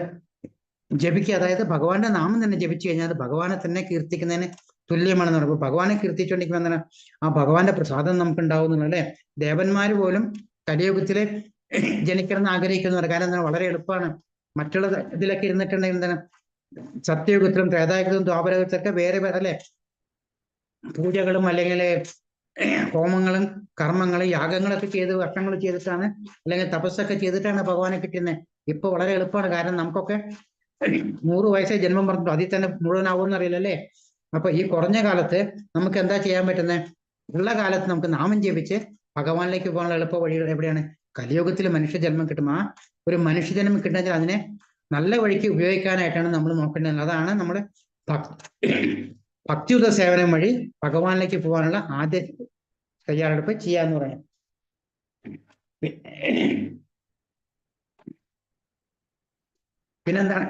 ജപിക്കുക. അതായത് ഭഗവാന്റെ നാമം തന്നെ ജപിച്ചു കഴിഞ്ഞാൽ ഭഗവാനെ തന്നെ കീർത്തിക്കുന്നതിന് തുല്യമാണെന്ന് പറയുമ്പോൾ ഭഗവാനെ കീർത്തിച്ചുകൊണ്ടിരിക്കുമ്പോൾ എന്താണ് ആ ഭഗവാന്റെ പ്രസാദം നമുക്ക് ഉണ്ടാവുന്നുള്ളൂ അല്ലെ. ദേവന്മാര് പോലും കലിയുഗത്തില് ജനിക്കണമെന്ന് ആഗ്രഹിക്കുന്നവർ. കാരണം എന്താണ്? വളരെ എളുപ്പമാണ്. മറ്റുള്ള ഇതിലൊക്കെ ഇരുന്നിട്ടുണ്ടെങ്കിൽ എന്താണ് സത്യയുഗത്തിലും ത്രേതായുഗത്തിലും ദ്വാപരയുഗത്തിലൊക്കെ വേറെ അല്ലെ പൂജകളും അല്ലെങ്കിൽ ഹോമങ്ങളും കർമ്മങ്ങളും യാഗങ്ങളൊക്കെ ചെയ്ത് വർഷങ്ങൾ ചെയ്തിട്ടാണ് അല്ലെങ്കിൽ തപസ്സൊക്കെ ചെയ്തിട്ടാണ് ഭഗവാനെ കിട്ടുന്നത്. ഇപ്പൊ വളരെ എളുപ്പമാണ്. കാരണം നമുക്കൊക്കെ 100 വയസ്സേ ജന്മം പറഞ്ഞിട്ട് അതിൽ തന്നെ മുഴുവനാവുമെന്ന് അറിയില്ലല്ലേ. അപ്പൊ ഈ കുറഞ്ഞ കാലത്ത് നമുക്ക് എന്താ ചെയ്യാൻ പറ്റുന്നത്? ഉള്ള കാലത്ത് നമുക്ക് നാമം ജപിച്ച് ഭഗവാനിലേക്ക് പോകാനുള്ള എളുപ്പ വഴികൾ എവിടെയാണ്? കലിയുഗത്തിൽ മനുഷ്യജന്മം കിട്ടും. ആ ഒരു മനുഷ്യജന്മം കിട്ടുമെങ്കിൽ അതിനെ നല്ല വഴിക്ക് ഉപയോഗിക്കാനായിട്ടാണ് നമ്മൾ നോക്കേണ്ടത്. അതാണ് നമ്മൾ ഭക്തിയുത സേവനം വഴി ഭഗവാനിലേക്ക് പോകാനുള്ള ആദ്യ തയ്യാറെടുപ്പ് ചെയ്യാന്ന് പറയാം. പിന്നെന്താണ്?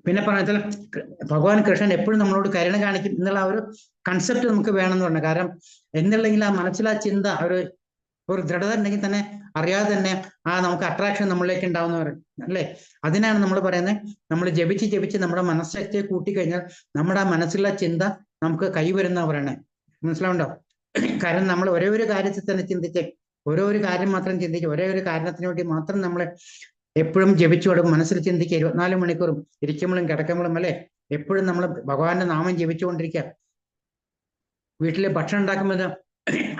പിന്നെ പറഞ്ഞാൽ ഭഗവാൻ കൃഷ്ണൻ എപ്പോഴും നമ്മളോട് കരുണ കാണിക്കും എന്നുള്ള ആ ഒരു കൺസെപ്റ്റ് നമുക്ക് വേണമെന്ന് പറഞ്ഞു. കാരണം എന്നുള്ളെങ്കിൽ ആ മനസ്സിലാ ചിന്ത ഒരു ദൃഢത ഉണ്ടെങ്കിൽ തന്നെ അറിയാതെ തന്നെ നമുക്ക് അട്രാക്ഷൻ നമ്മളിലേക്ക് ഉണ്ടാവുന്നവർ അല്ലേ. അതിനാണ് നമ്മൾ പറയുന്നത് നമ്മൾ ജപിച്ച് നമ്മുടെ മനസ്ശക്തിയെ കൂട്ടിക്കഴിഞ്ഞാൽ നമ്മുടെ ആ മനസ്സിലുള്ള ചിന്ത നമുക്ക് കൈവരുന്ന പറയണേ. മനസ്സിലാവുണ്ടോ? കാരണം നമ്മൾ ഒരേ ഒരു കാര്യത്തിൽ തന്നെ ചിന്തിച്ച് ഓരോ ഒരു കാര്യം മാത്രം ചിന്തിച്ച് ഒരേ ഒരു കാരണത്തിന് വേണ്ടി മാത്രം നമ്മൾ എപ്പോഴും ജപിച്ചു കൊടുക്കും. മനസ്സിൽ ചിന്തിക്കുക 24 മണിക്കൂറും ഇരിക്കുമ്പോഴും കിടക്കുമ്പോഴും അല്ലെ. എപ്പോഴും നമ്മൾ ഭഗവാന്റെ നാമം ജപിച്ചുകൊണ്ടിരിക്കുക. വീട്ടില് ഭക്ഷണം ഉണ്ടാക്കുമ്പോൾ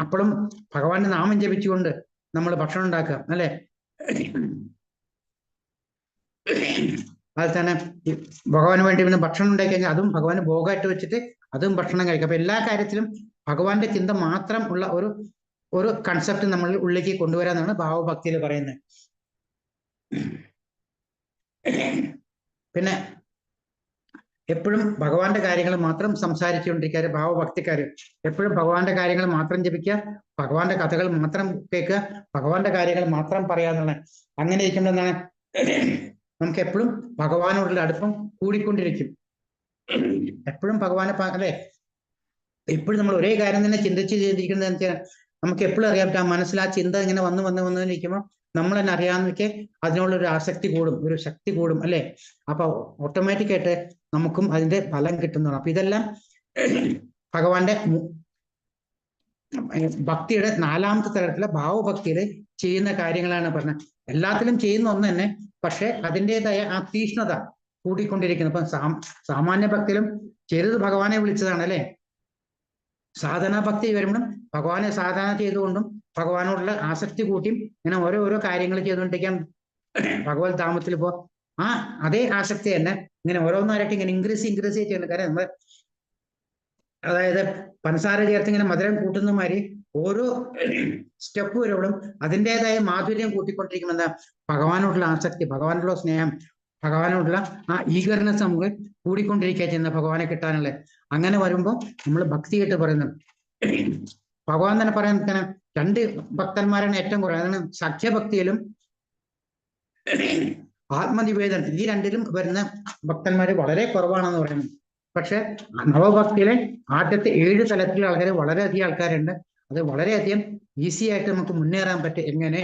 അപ്പോഴും ഭഗവാന്റെ നാമം ജപിച്ചുകൊണ്ട് നമ്മൾ ഭക്ഷണം ഉണ്ടാക്കുക അല്ലെ. അത് തന്നെ ഭഗവാന് വേണ്ടി പിന്നെ ഭക്ഷണം ഉണ്ടാക്കി കഴിഞ്ഞാൽ അതും ഭഗവാന് ഭോഗമായിട്ട് വെച്ചിട്ട് അതും ഭക്ഷണം കഴിക്കുക. അപ്പൊ എല്ലാ കാര്യത്തിലും ഭഗവാന്റെ ചിന്ത മാത്രം ഉള്ള ഒരു കൺസെപ്റ്റ് നമ്മൾ ഉള്ളിലേക്ക് കൊണ്ടുവരാന്നാണ് ഭാവഭക്തിയിൽ പറയുന്നത്. പിന്നെ എപ്പോഴും ഭഗവാന്റെ കാര്യങ്ങൾ മാത്രം സംസാരിച്ചുകൊണ്ടിരിക്കുക, ഭാവഭക്തിക്കാര് എപ്പോഴും ഭഗവാന്റെ കാര്യങ്ങൾ മാത്രം ജപിക്കുക, ഭഗവാന്റെ കഥകൾ മാത്രം കേൾക്കുക, ഭഗവാന്റെ കാര്യങ്ങൾ മാത്രം പറയാന്നുള്ള. അങ്ങനെ ഇരിക്കുമ്പോൾ എന്താണ്, നമുക്ക് എപ്പോഴും ഭഗവാനോടുള്ള അടുപ്പം കൂടിക്കൊണ്ടിരിക്കും. എപ്പോഴും ഭഗവാനെ അല്ലെ, എപ്പോഴും നമ്മൾ ഒരേ കാര്യം തന്നെ ചിന്തിച്ച് ചെയ്തിരിക്കുന്നത് വെച്ചാൽ നമുക്ക് എപ്പോഴും അറിയാം, ആ മനസ്സിൽ ആ ചിന്ത ഇങ്ങനെ വന്നിരിക്കുമ്പോൾ നമ്മൾ തന്നെ അറിയാമെന്നൊക്കെ അതിനുള്ളൊരു ആസക്തി കൂടും, ഒരു ശക്തി കൂടും അല്ലെ. അപ്പൊ ഓട്ടോമാറ്റിക് ആയിട്ട് നമുക്കും അതിന്റെ ഫലം കിട്ടുന്നതാണ്. അപ്പൊ ഇതെല്ലാം ഭഗവാന്റെ ഭക്തിയുടെ 4ാമത്തെ തലത്തിലെ ഭാവഭക്തിയിൽ ചെയ്യുന്ന കാര്യങ്ങളാണ് പറഞ്ഞത്. എല്ലാത്തിലും ചെയ്യുന്ന ഒന്ന് തന്നെ, പക്ഷെ അതിൻ്റെതായ ആ തീഷ്ണത കൂടിക്കൊണ്ടിരിക്കുന്നു. ഇപ്പൊ സാമാന്യ ഭക്തിയിലും ചെയ്തത് ഭഗവാനെ വിളിച്ചതാണ് അല്ലെ. സാധനാ ഭക്തി വരുമ്പോഴും ഭഗവാനെ സാധന ചെയ്തുകൊണ്ടും ഭഗവാനോടുള്ള ആസക്തി കൂട്ടിയും ഇങ്ങനെ ഓരോ കാര്യങ്ങൾ ചെയ്തുകൊണ്ടിരിക്കാൻ ഭഗവത് ധാമത്തിൽ ഇപ്പോ ആ അതേ ആസക്തി തന്നെ ഇങ്ങനെ ഓരോന്നായിട്ട് ഇങ്ങനെ ഇൻക്രീസ് ചെയ്യുന്നുണ്ട്. കാര്യം നമ്മൾ അതായത് പഞ്ചസാര ചേർത്ത് ഇങ്ങനെ മധുരം കൂട്ടുന്ന മാതിരി ഓരോ സ്റ്റെപ്പ് വരുമ്പോഴും അതിൻ്റെതായ മാധുര്യം കൂട്ടിക്കൊണ്ടിരിക്കും. എന്താ, ഭഗവാനോടുള്ള ആസക്തി, ഭഗവാനോടുള്ള സ്നേഹം, ഭഗവാനോടുള്ള ആ ഈഗർനെസ് നമുക്ക് കൂടിക്കൊണ്ടിരിക്കുക ചെയ്യുന്ന ഭഗവാനെ കിട്ടാനുള്ള. അങ്ങനെ വരുമ്പോൾ നമ്മൾ ഭക്തിയായിട്ട് പറയുന്നത് ഭഗവാൻ തന്നെ പറയാൻ 2 ഭക്തന്മാരാണ് ഏറ്റവും കുറവ്. അതാണ് സഖ്യഭക്തിയിലും ആത്മനിവേദനം, ഈ 2ലും വരുന്ന ഭക്തന്മാര് വളരെ കുറവാണെന്ന് പറയുന്നത്. പക്ഷെ നവഭക്തിയിലെ ആദ്യത്തെ 7 തലത്തിലുള്ള ആൾക്കാർ വളരെയധികം ആൾക്കാരുണ്ട്. അത് വളരെയധികം ഈസി ആയിട്ട് നമുക്ക് മുന്നേറാൻ പറ്റും. എങ്ങനെ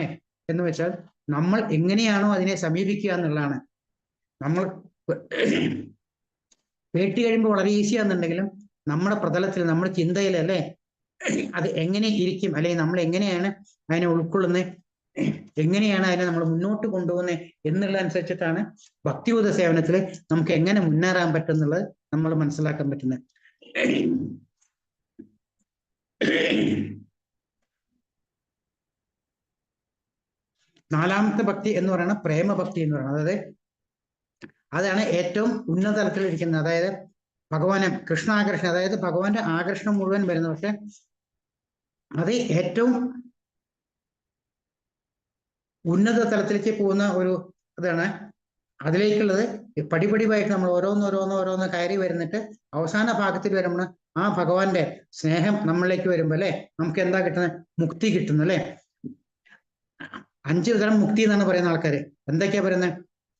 എന്ന് വെച്ചാൽ നമ്മൾ എങ്ങനെയാണോ അതിനെ സമീപിക്കുക എന്നുള്ളതാണ്. നമ്മൾ കേട്ട് കഴിയുമ്പോൾ വളരെ ഈസിയാണെന്നുണ്ടെങ്കിലും നമ്മുടെ പ്രതലത്തിൽ, നമ്മുടെ ചിന്തയിൽ അല്ലെ അത് എങ്ങനെ ഇരിക്കും, അല്ലെങ്കിൽ നമ്മൾ എങ്ങനെയാണ് അതിനെ ഉൾക്കൊള്ളുന്നത്, എങ്ങനെയാണ് അതിനെ നമ്മൾ മുന്നോട്ട് കൊണ്ടുപോകുന്നത് എന്നുള്ള അനുസരിച്ചിട്ടാണ് ഭക്തിയുത സേവനത്തിൽ നമുക്ക് എങ്ങനെ മുന്നേറാൻ പറ്റും എന്നുള്ളത് നമ്മൾ മനസ്സിലാക്കാൻ പറ്റുന്നത്. 4ാമത്തെ ഭക്തി എന്ന് പറയുന്നത് പ്രേമഭക്തി എന്ന് പറയുന്നത്. അതാണ് ഏറ്റവും ഉന്നത തലത്തിൽ ഇരിക്കുന്നത്. അതായത് ഭഗവാനെ കൃഷ്ണാകർഷണം, അതായത് ഭഗവാന്റെ ആകർഷണം മുഴുവൻ വരുന്നത്. പക്ഷെ അത് ഏറ്റവും ഉന്നത തലത്തിലേക്ക് പോകുന്ന ഒരു ഇതാണ്. അതിലേക്കുള്ളത് പടിപടിയായിട്ട് നമ്മൾ ഓരോന്ന് കയറി വരുന്നിട്ട് അവസാന ഭാഗത്തിൽ വരുമ്പോൾ ആ ഭഗവാന്റെ സ്നേഹം നമ്മളിലേക്ക് വരുമ്പോൾ അല്ലെ നമുക്ക് എന്താ കിട്ടുന്നത്, മുക്തി കിട്ടുന്നു അല്ലെ. 5 തരം മുക്തി എന്നാണ് പറയുന്ന ആൾക്കാര്. എന്തൊക്കെയാ പറയുന്നത്?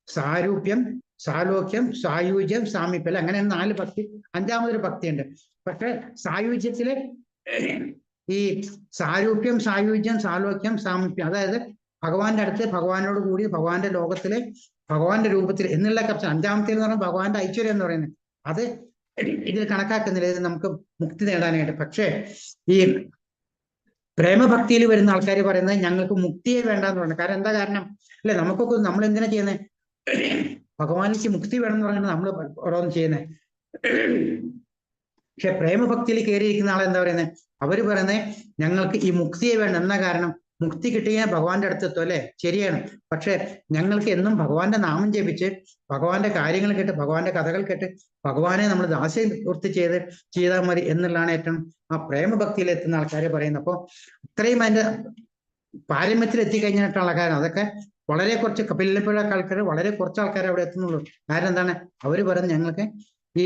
സാരൂപ്യം, സാലോക്യം, സായുജ്യം, സാമീപ്യം അല്ലെ. അങ്ങനെ 4 ഭക്തി. 5ാമതൊരു ഭക്തിയുണ്ട്. പക്ഷെ സായുജ്യത്തില് ഈ സാരൂപ്യം, സായുജ്യം, സാലോക്യം, സാമീപ്യം, അതായത് ഭഗവാന്റെ അടുത്ത്, ഭഗവാനോട് കൂടി, ഭഗവാന്റെ ലോകത്തില്, ഭഗവാന്റെ രൂപത്തിൽ എന്നുള്ള കർച്ച. 5ാമത്തെ എന്ന് പറഞ്ഞാൽ ഭഗവാന്റെ ഐശ്വര്യം എന്ന് പറയുന്നത്. അത് ഇതിൽ കണക്കാക്കുന്നില്ല, ഇത് നമുക്ക് മുക്തി നേടാനായിട്ട്. പക്ഷേ ഈ പ്രേമഭക്തിയിൽ വരുന്ന ആൾക്കാർ പറയുന്നത് ഞങ്ങൾക്ക് മുക്തിയെ വേണ്ടെന്ന് പറയുന്നത്. കാരണം എന്താ കാരണം അല്ലെ, നമുക്കൊക്കെ നമ്മൾ എന്തിനാ ചെയ്യുന്നത്, ഭഗവാനിക്ക് മുക്തി വേണം എന്ന് പറഞ്ഞാൽ നമ്മൾ ഓരോന്ന് ചെയ്യുന്നത്. പക്ഷെ പ്രേമഭക്തിയിൽ കയറിയിരിക്കുന്ന ആളെന്താ പറയുന്നത്, അവര് പറയുന്നത് ഞങ്ങൾക്ക് ഈ മുക്തിയെ വേണ്ട. എന്നാ കാരണം, മുക്തി കിട്ടിയാൽ ഭഗവാന്റെ അടുത്തെത്തും അല്ലെ, ശരിയാണ്. പക്ഷെ ഞങ്ങൾക്ക് എന്നും ഭഗവാന്റെ നാമം ജപിച്ച്, ഭഗവാന്റെ കാര്യങ്ങൾ കേട്ട്, ഭഗവാന്റെ കഥകൾ കേട്ട്, ഭഗവാനെ നമ്മൾ ദാസ്യവൃത്തി ചെയ്താൽ മതി എന്നുള്ളതാണ് ഏറ്റവും ആ പ്രേമഭക്തിയിൽ എത്തുന്ന ആൾക്കാരെ പറയുന്നത്. അപ്പോൾ ഇത്രയും അതിന്റെ പാരമ്യത്തിൽ എത്തിക്കഴിഞ്ഞിട്ടുള്ള ആൾക്കാരാണ്. അതൊക്കെ വളരെ കുറച്ച് കപിലപ്പുഴ ആൾക്കാർ, വളരെ കുറച്ച് ആൾക്കാരെ അവിടെ എത്തുന്നുള്ളൂ. കാരണം എന്താണ്, അവര് പറയുന്നത് ഞങ്ങൾക്ക് ഈ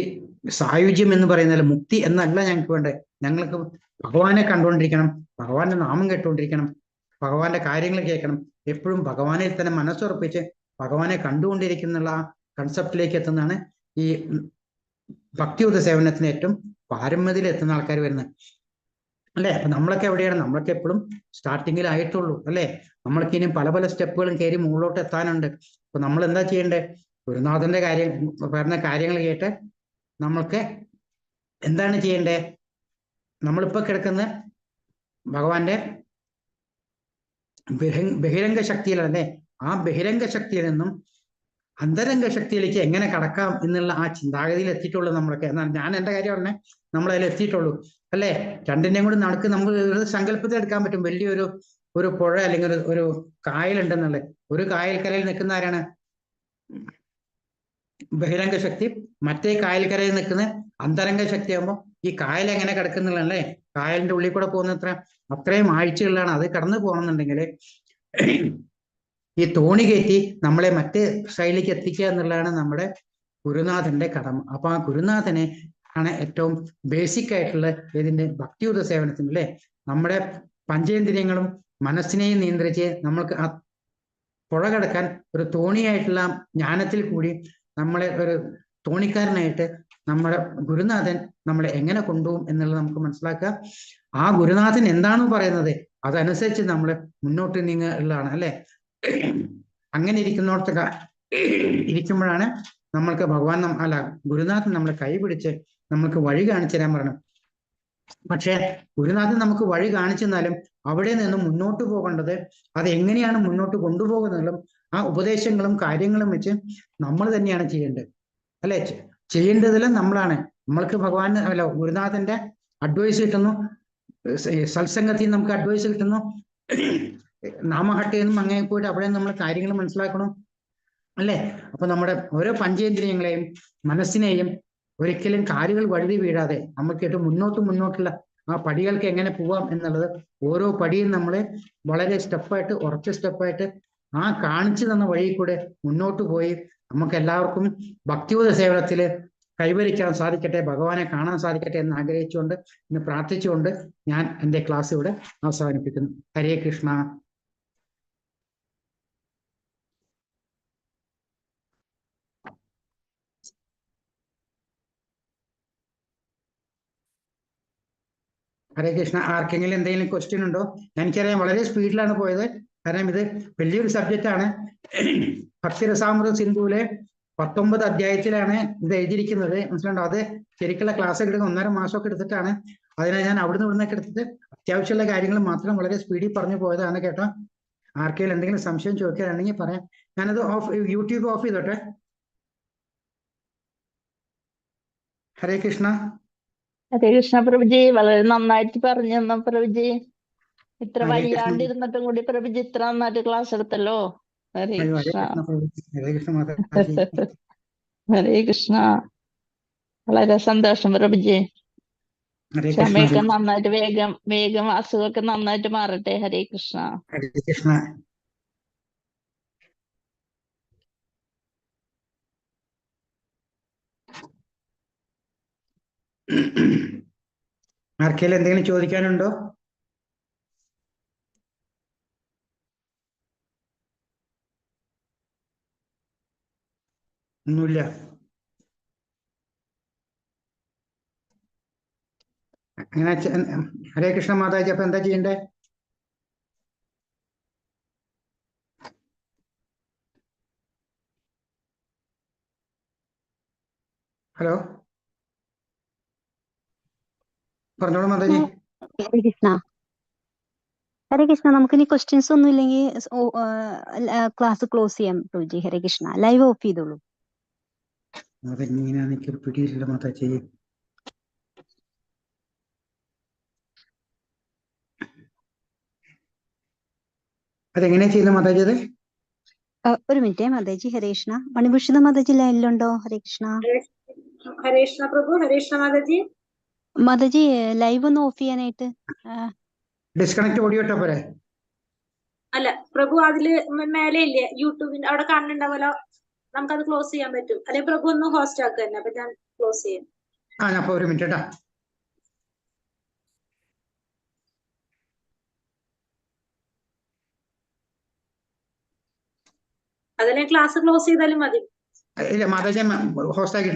സായുജ്യം എന്ന് പറയുന്നത് മുക്തി എന്നല്ല ഞങ്ങൾക്ക് വേണ്ടത്, ഞങ്ങൾക്ക് ഭഗവാനെ കണ്ടുകൊണ്ടിരിക്കണം, ഭഗവാന്റെ നാമം കേട്ടുകൊണ്ടിരിക്കണം, ഭഗവാന്റെ കാര്യങ്ങൾ കേൾക്കണം, എപ്പോഴും ഭഗവാനിൽ തന്നെ മനസ്സുറപ്പിച്ച് ഭഗവാനെ കണ്ടുകൊണ്ടിരിക്കുന്നുള്ള ആ കൺസെപ്റ്റിലേക്ക് എത്തുന്നതാണ് ഈ ഭക്തിയുത സേവനത്തിന് ഏറ്റവും പാരമ്യതയിൽ എത്തുന്ന ആൾക്കാർ വരുന്നത് അല്ലെ. അപ്പൊ നമ്മളൊക്കെ എവിടെയാണ്, നമ്മളൊക്കെ എപ്പോഴും സ്റ്റാർട്ടിങ്ങിലായിട്ടുള്ളൂ അല്ലെ. നമ്മൾക്ക് ഇനിയും പല സ്റ്റെപ്പുകളും കയറി മുകളിലോട്ട് എത്താനുണ്ട്. അപ്പൊ നമ്മൾ എന്താ ചെയ്യേണ്ടത്, ഗുരുനാഥന്റെ പറഞ്ഞ കാര്യങ്ങൾ കേട്ട് നമ്മൾക്ക് എന്താണ് ചെയ്യേണ്ടത്, നമ്മളിപ്പോ കിടക്കുന്ന ഭഗവാന്റെ ബഹിരംഗ ശക്തിയിലല്ലേ, ആ ബഹിരംഗ ശക്തിയിൽ നിന്നും അന്തരംഗ ശക്തിയിലേക്ക് എങ്ങനെ കടക്കാം എന്നുള്ള ആ ചിന്താഗതിയിൽ എത്തിയിട്ടുള്ളൂ നമ്മളൊക്കെ. എന്നാൽ ഞാൻ എൻ്റെ കാര്യം പറഞ്ഞേ, നമ്മളതിൽ എത്തിയിട്ടുള്ളൂ അല്ലേ. 2ന്റെയും കൂടി നമുക്ക് സങ്കല്പത്തിൽ എടുക്കാൻ പറ്റും. വലിയൊരു പുഴ അല്ലെങ്കിൽ ഒരു കായലുണ്ടെന്നുള്ളത്. ഒരു കായൽക്കരയിൽ നിൽക്കുന്ന ആരാണ്, ബഹിരംഗ ശക്തി. മറ്റേ കായൽക്കരയിൽ നിൽക്കുന്ന അന്തരംഗ ശക്തിയാകുമ്പോൾ ഈ കായൽ എങ്ങനെ കിടക്കുന്നുള്ളതല്ലേ, കായലിന്റെ ഉള്ളിൽ കൂടെ പോകുന്ന അത്രയും ആഴ്ചകളിലാണ്. അത് കടന്നു പോകണമെന്നുണ്ടെങ്കിൽ ഈ തോണി കയറ്റി നമ്മളെ മറ്റ് സൈഡിലേക്ക് എത്തിക്കുക എന്നുള്ളതാണ് നമ്മുടെ ഗുരുനാഥന്റെ കടമ. അപ്പൊ ആ ഗുരുനാഥനെ ആണ് ഏറ്റവും ബേസിക് ആയിട്ടുള്ള ഇതിന്റെ ഭക്തിയുത സേവനത്തിന് അല്ലെ, നമ്മുടെ പഞ്ചേന്ദ്രിയങ്ങളും മനസ്സിനെയും നിയന്ത്രിച്ച് നമ്മൾക്ക് ആ പുഴ കടക്കാൻ ഒരു തോണിയായിട്ടുള്ള ജ്ഞാനത്തിൽ കൂടി നമ്മളെ ഒരു തോണിക്കാരനായിട്ട് നമ്മുടെ ഗുരുനാഥൻ നമ്മളെ എങ്ങനെ കൊണ്ടുപോകും എന്നുള്ളത് നമുക്ക് മനസ്സിലാക്കുക. ആ ഗുരുനാഥൻ എന്താണോ പറയുന്നത് അതനുസരിച്ച് നമ്മൾ മുന്നോട്ട് നീങ്ങുകയുള്ളതാണ് അല്ലെ. അങ്ങനെ ഇരിക്കുമ്പോഴാണ് നമ്മൾക്ക് ഭഗവാൻ അല്ല ഗുരുനാഥൻ നമ്മളെ കൈപിടിച്ച് നമ്മൾക്ക് വഴി കാണിച്ചു തരാൻ പറയണം. പക്ഷെ ഗുരുനാഥൻ നമുക്ക് വഴി കാണിച്ചെന്നാലും അവിടെ നിന്ന് മുന്നോട്ട് പോകേണ്ടത് അത് എങ്ങനെയാണ് മുന്നോട്ട് കൊണ്ടുപോകുന്നതും ആ ഉപദേശങ്ങളും കാര്യങ്ങളും വെച്ച് നമ്മൾ തന്നെയാണ് ചെയ്യേണ്ടത് അല്ലെ. ചെയ്യേണ്ടതിലും നമ്മളാണ്. നമ്മൾക്ക് ഭഗവാൻ അല്ല ഗുരുനാഥന്റെ അഡ്വൈസ് കിട്ടുന്നു, സത്സംഗത്തിൽ നിന്ന് നമുക്ക് അഡ്വൈസ് കിട്ടുന്നു, നാമഹട്ടയിൽ നിന്നും അങ്ങനെ പോയിട്ട് അവിടെ നമ്മൾ കാര്യങ്ങൾ മനസ്സിലാക്കണം അല്ലെ. അപ്പൊ നമ്മുടെ ഓരോ പഞ്ചേന്ദ്രിയങ്ങളെയും മനസ്സിനെയും ഒരിക്കലും കാലുകൾ വഴുതി വീഴാതെ നമുക്കിട്ട് മുന്നോട്ടുള്ള ആ പടികൾക്ക് എങ്ങനെ പോവാം എന്നുള്ളത് ഓരോ പടിയും നമ്മളെ വളരെ സ്റ്റെപ്പായിട്ട് ഉറച്ച സ്റ്റെപ്പായിട്ട് ആ കാണിച്ചു തന്ന വഴി കൂടെ മുന്നോട്ട് പോയി നമുക്ക് എല്ലാവർക്കും ഭക്തിയുത സേവനത്തിൽ കൈവരിക്കാൻ സാധിക്കട്ടെ, ഭഗവാനെ കാണാൻ സാധിക്കട്ടെ എന്ന് ആഗ്രഹിച്ചുകൊണ്ട് ഇന്ന് പ്രാർത്ഥിച്ചുകൊണ്ട് ഞാൻ എൻ്റെ ക്ലാസ് ഇവിടെ അവസാനിപ്പിക്കുന്നു. ഹരേ കൃഷ്ണ. ഹരേ കൃഷ്ണ. ആർക്കെങ്കിലും എന്തെങ്കിലും ക്വസ്റ്റ്യൻ ഉണ്ടോ? എനിക്കറിയാം വളരെ സ്പീഡിലാണ് പോയത്, കാരണം ഇത് വലിയൊരു സബ്ജക്റ്റ് ആണ്. ഭക്തിരസാമൃത സിന്ധുവിലെ 19 അധ്യായത്തിലാണ് ഇത് എഴുതിയിരിക്കുന്നത്, മനസ്സിലുണ്ടോ? അത് ശരിക്കുള്ള ക്ലാസ് ഒക്കെ എടുക്കുന്ന 1.5 മാസമൊക്കെ എടുത്തിട്ടാണ്. അതിനെ ഞാൻ അവിടുന്ന് ഇവിടുന്നൊക്കെ എടുത്തിട്ട് അത്യാവശ്യമുള്ള കാര്യങ്ങൾ മാത്രം വളരെ സ്പീഡിൽ പറഞ്ഞു പോയതാണ് കേട്ടോ. ആർക്കെങ്കിലും എന്തെങ്കിലും സംശയം ചോദിക്കാനാണെങ്കിൽ പറയാം. ഞാനത് യൂട്യൂബ് ഓഫ് ചെയ്തോട്ടെ. ഹരേ കൃഷ്ണ. ഹരേ കൃഷ്ണ പ്രഭുജി, വളരെ നന്നായിട്ട് പറഞ്ഞു തന്ന പ്രഭുജി. ഇത്ര വയ്യാണ്ടിരുന്നിട്ടും കൂടി പ്രഭുജി ഇത്ര നന്നായിട്ട് ക്ലാസ് എടുത്തല്ലോ. ഹരേ കൃഷ്ണ. ഹരേ കൃഷ്ണ മാതാജി. ഹരേ കൃഷ്ണ. വളരെ സന്തോഷം പ്രഭുജി. ക്ഷമയൊക്കെ നന്നായിട്ട് വേഗം അസുഖമൊക്കെ നന്നായിട്ട് മാറട്ടെ. ഹരേ കൃഷ്ണ. ഹരേ കൃഷ്ണ. ആർക്കെങ്കിലും എന്തെങ്കിലും ചോദിക്കാനുണ്ടോ? ഒന്നുമില്ല. അങ്ങനെ ഹരേ കൃഷ്ണ മാതാജി. അപ്പൊ എന്താ ചെയ്യണ്ടേ? ഹലോ, പറഞ്ഞോളൂ മാതാജി. ഹരേ കൃഷ്ണ. ഹരേ കൃഷ്ണ. നമുക്കിനി ക്വസ്റ്റ്യൻസ് ഒന്നും ഇല്ലെങ്കിൽ ക്ലാസ് ക്ലോസ് ചെയ്യാം പ്രഭുജി. ഹരേ കൃഷ്ണ. ലൈവ് ഓഫ് ചെയ്തോളൂ. അതെങ്ങനെയാ, എനിക്കൊരു പിടിയില്ല മാതാജി. അതെങ്ങനെയാ ചെയ്യുന്നത് മാതാജി? അത് ഒരു മിനിറ്റ് മാതാജി. ഹരേ കൃഷ്ണ. മണിഭൂഷിത മാതാജി ലൈനിലുണ്ടോ? ഹരേ കൃഷ്ണ. ഹരേ കൃഷ്ണ പ്രഭു. ഹരേ കൃഷ്ണ മാതാജി. മാതാജി ലൈവ് ഒന്ന് ഓഫ് ചെയ്യാനായിട്ട്. ഡിസ്കണക്ട് ഓഡിയോ ഇട്ടാ പോരെ? അല്ല പ്രഭു, അതില് മേലെ ഇല്ലേ യൂട്യൂബിന്റെ അവിടെ കാണുന്നുണ്ടാവല്ലോ, നമുക്കത് ക്ലോസ് ചെയ്യാൻ പറ്റും. അല്ലെ പ്രഭു ഒന്ന് ഹോസ്റ്റ് ആക്കുക തന്നെ. അപ്പൊ ഞാൻ ക്ലോസ് ചെയ്യാം. അപ്പൊ ഒരു മിനിറ്റ് കേട്ടാ. അതിനെ ക്ലാസ് ക്ലോസ് ചെയ്താലും മതി. ഇല്ല മാതാജി ഹോസ്റ്റ് ആക്കി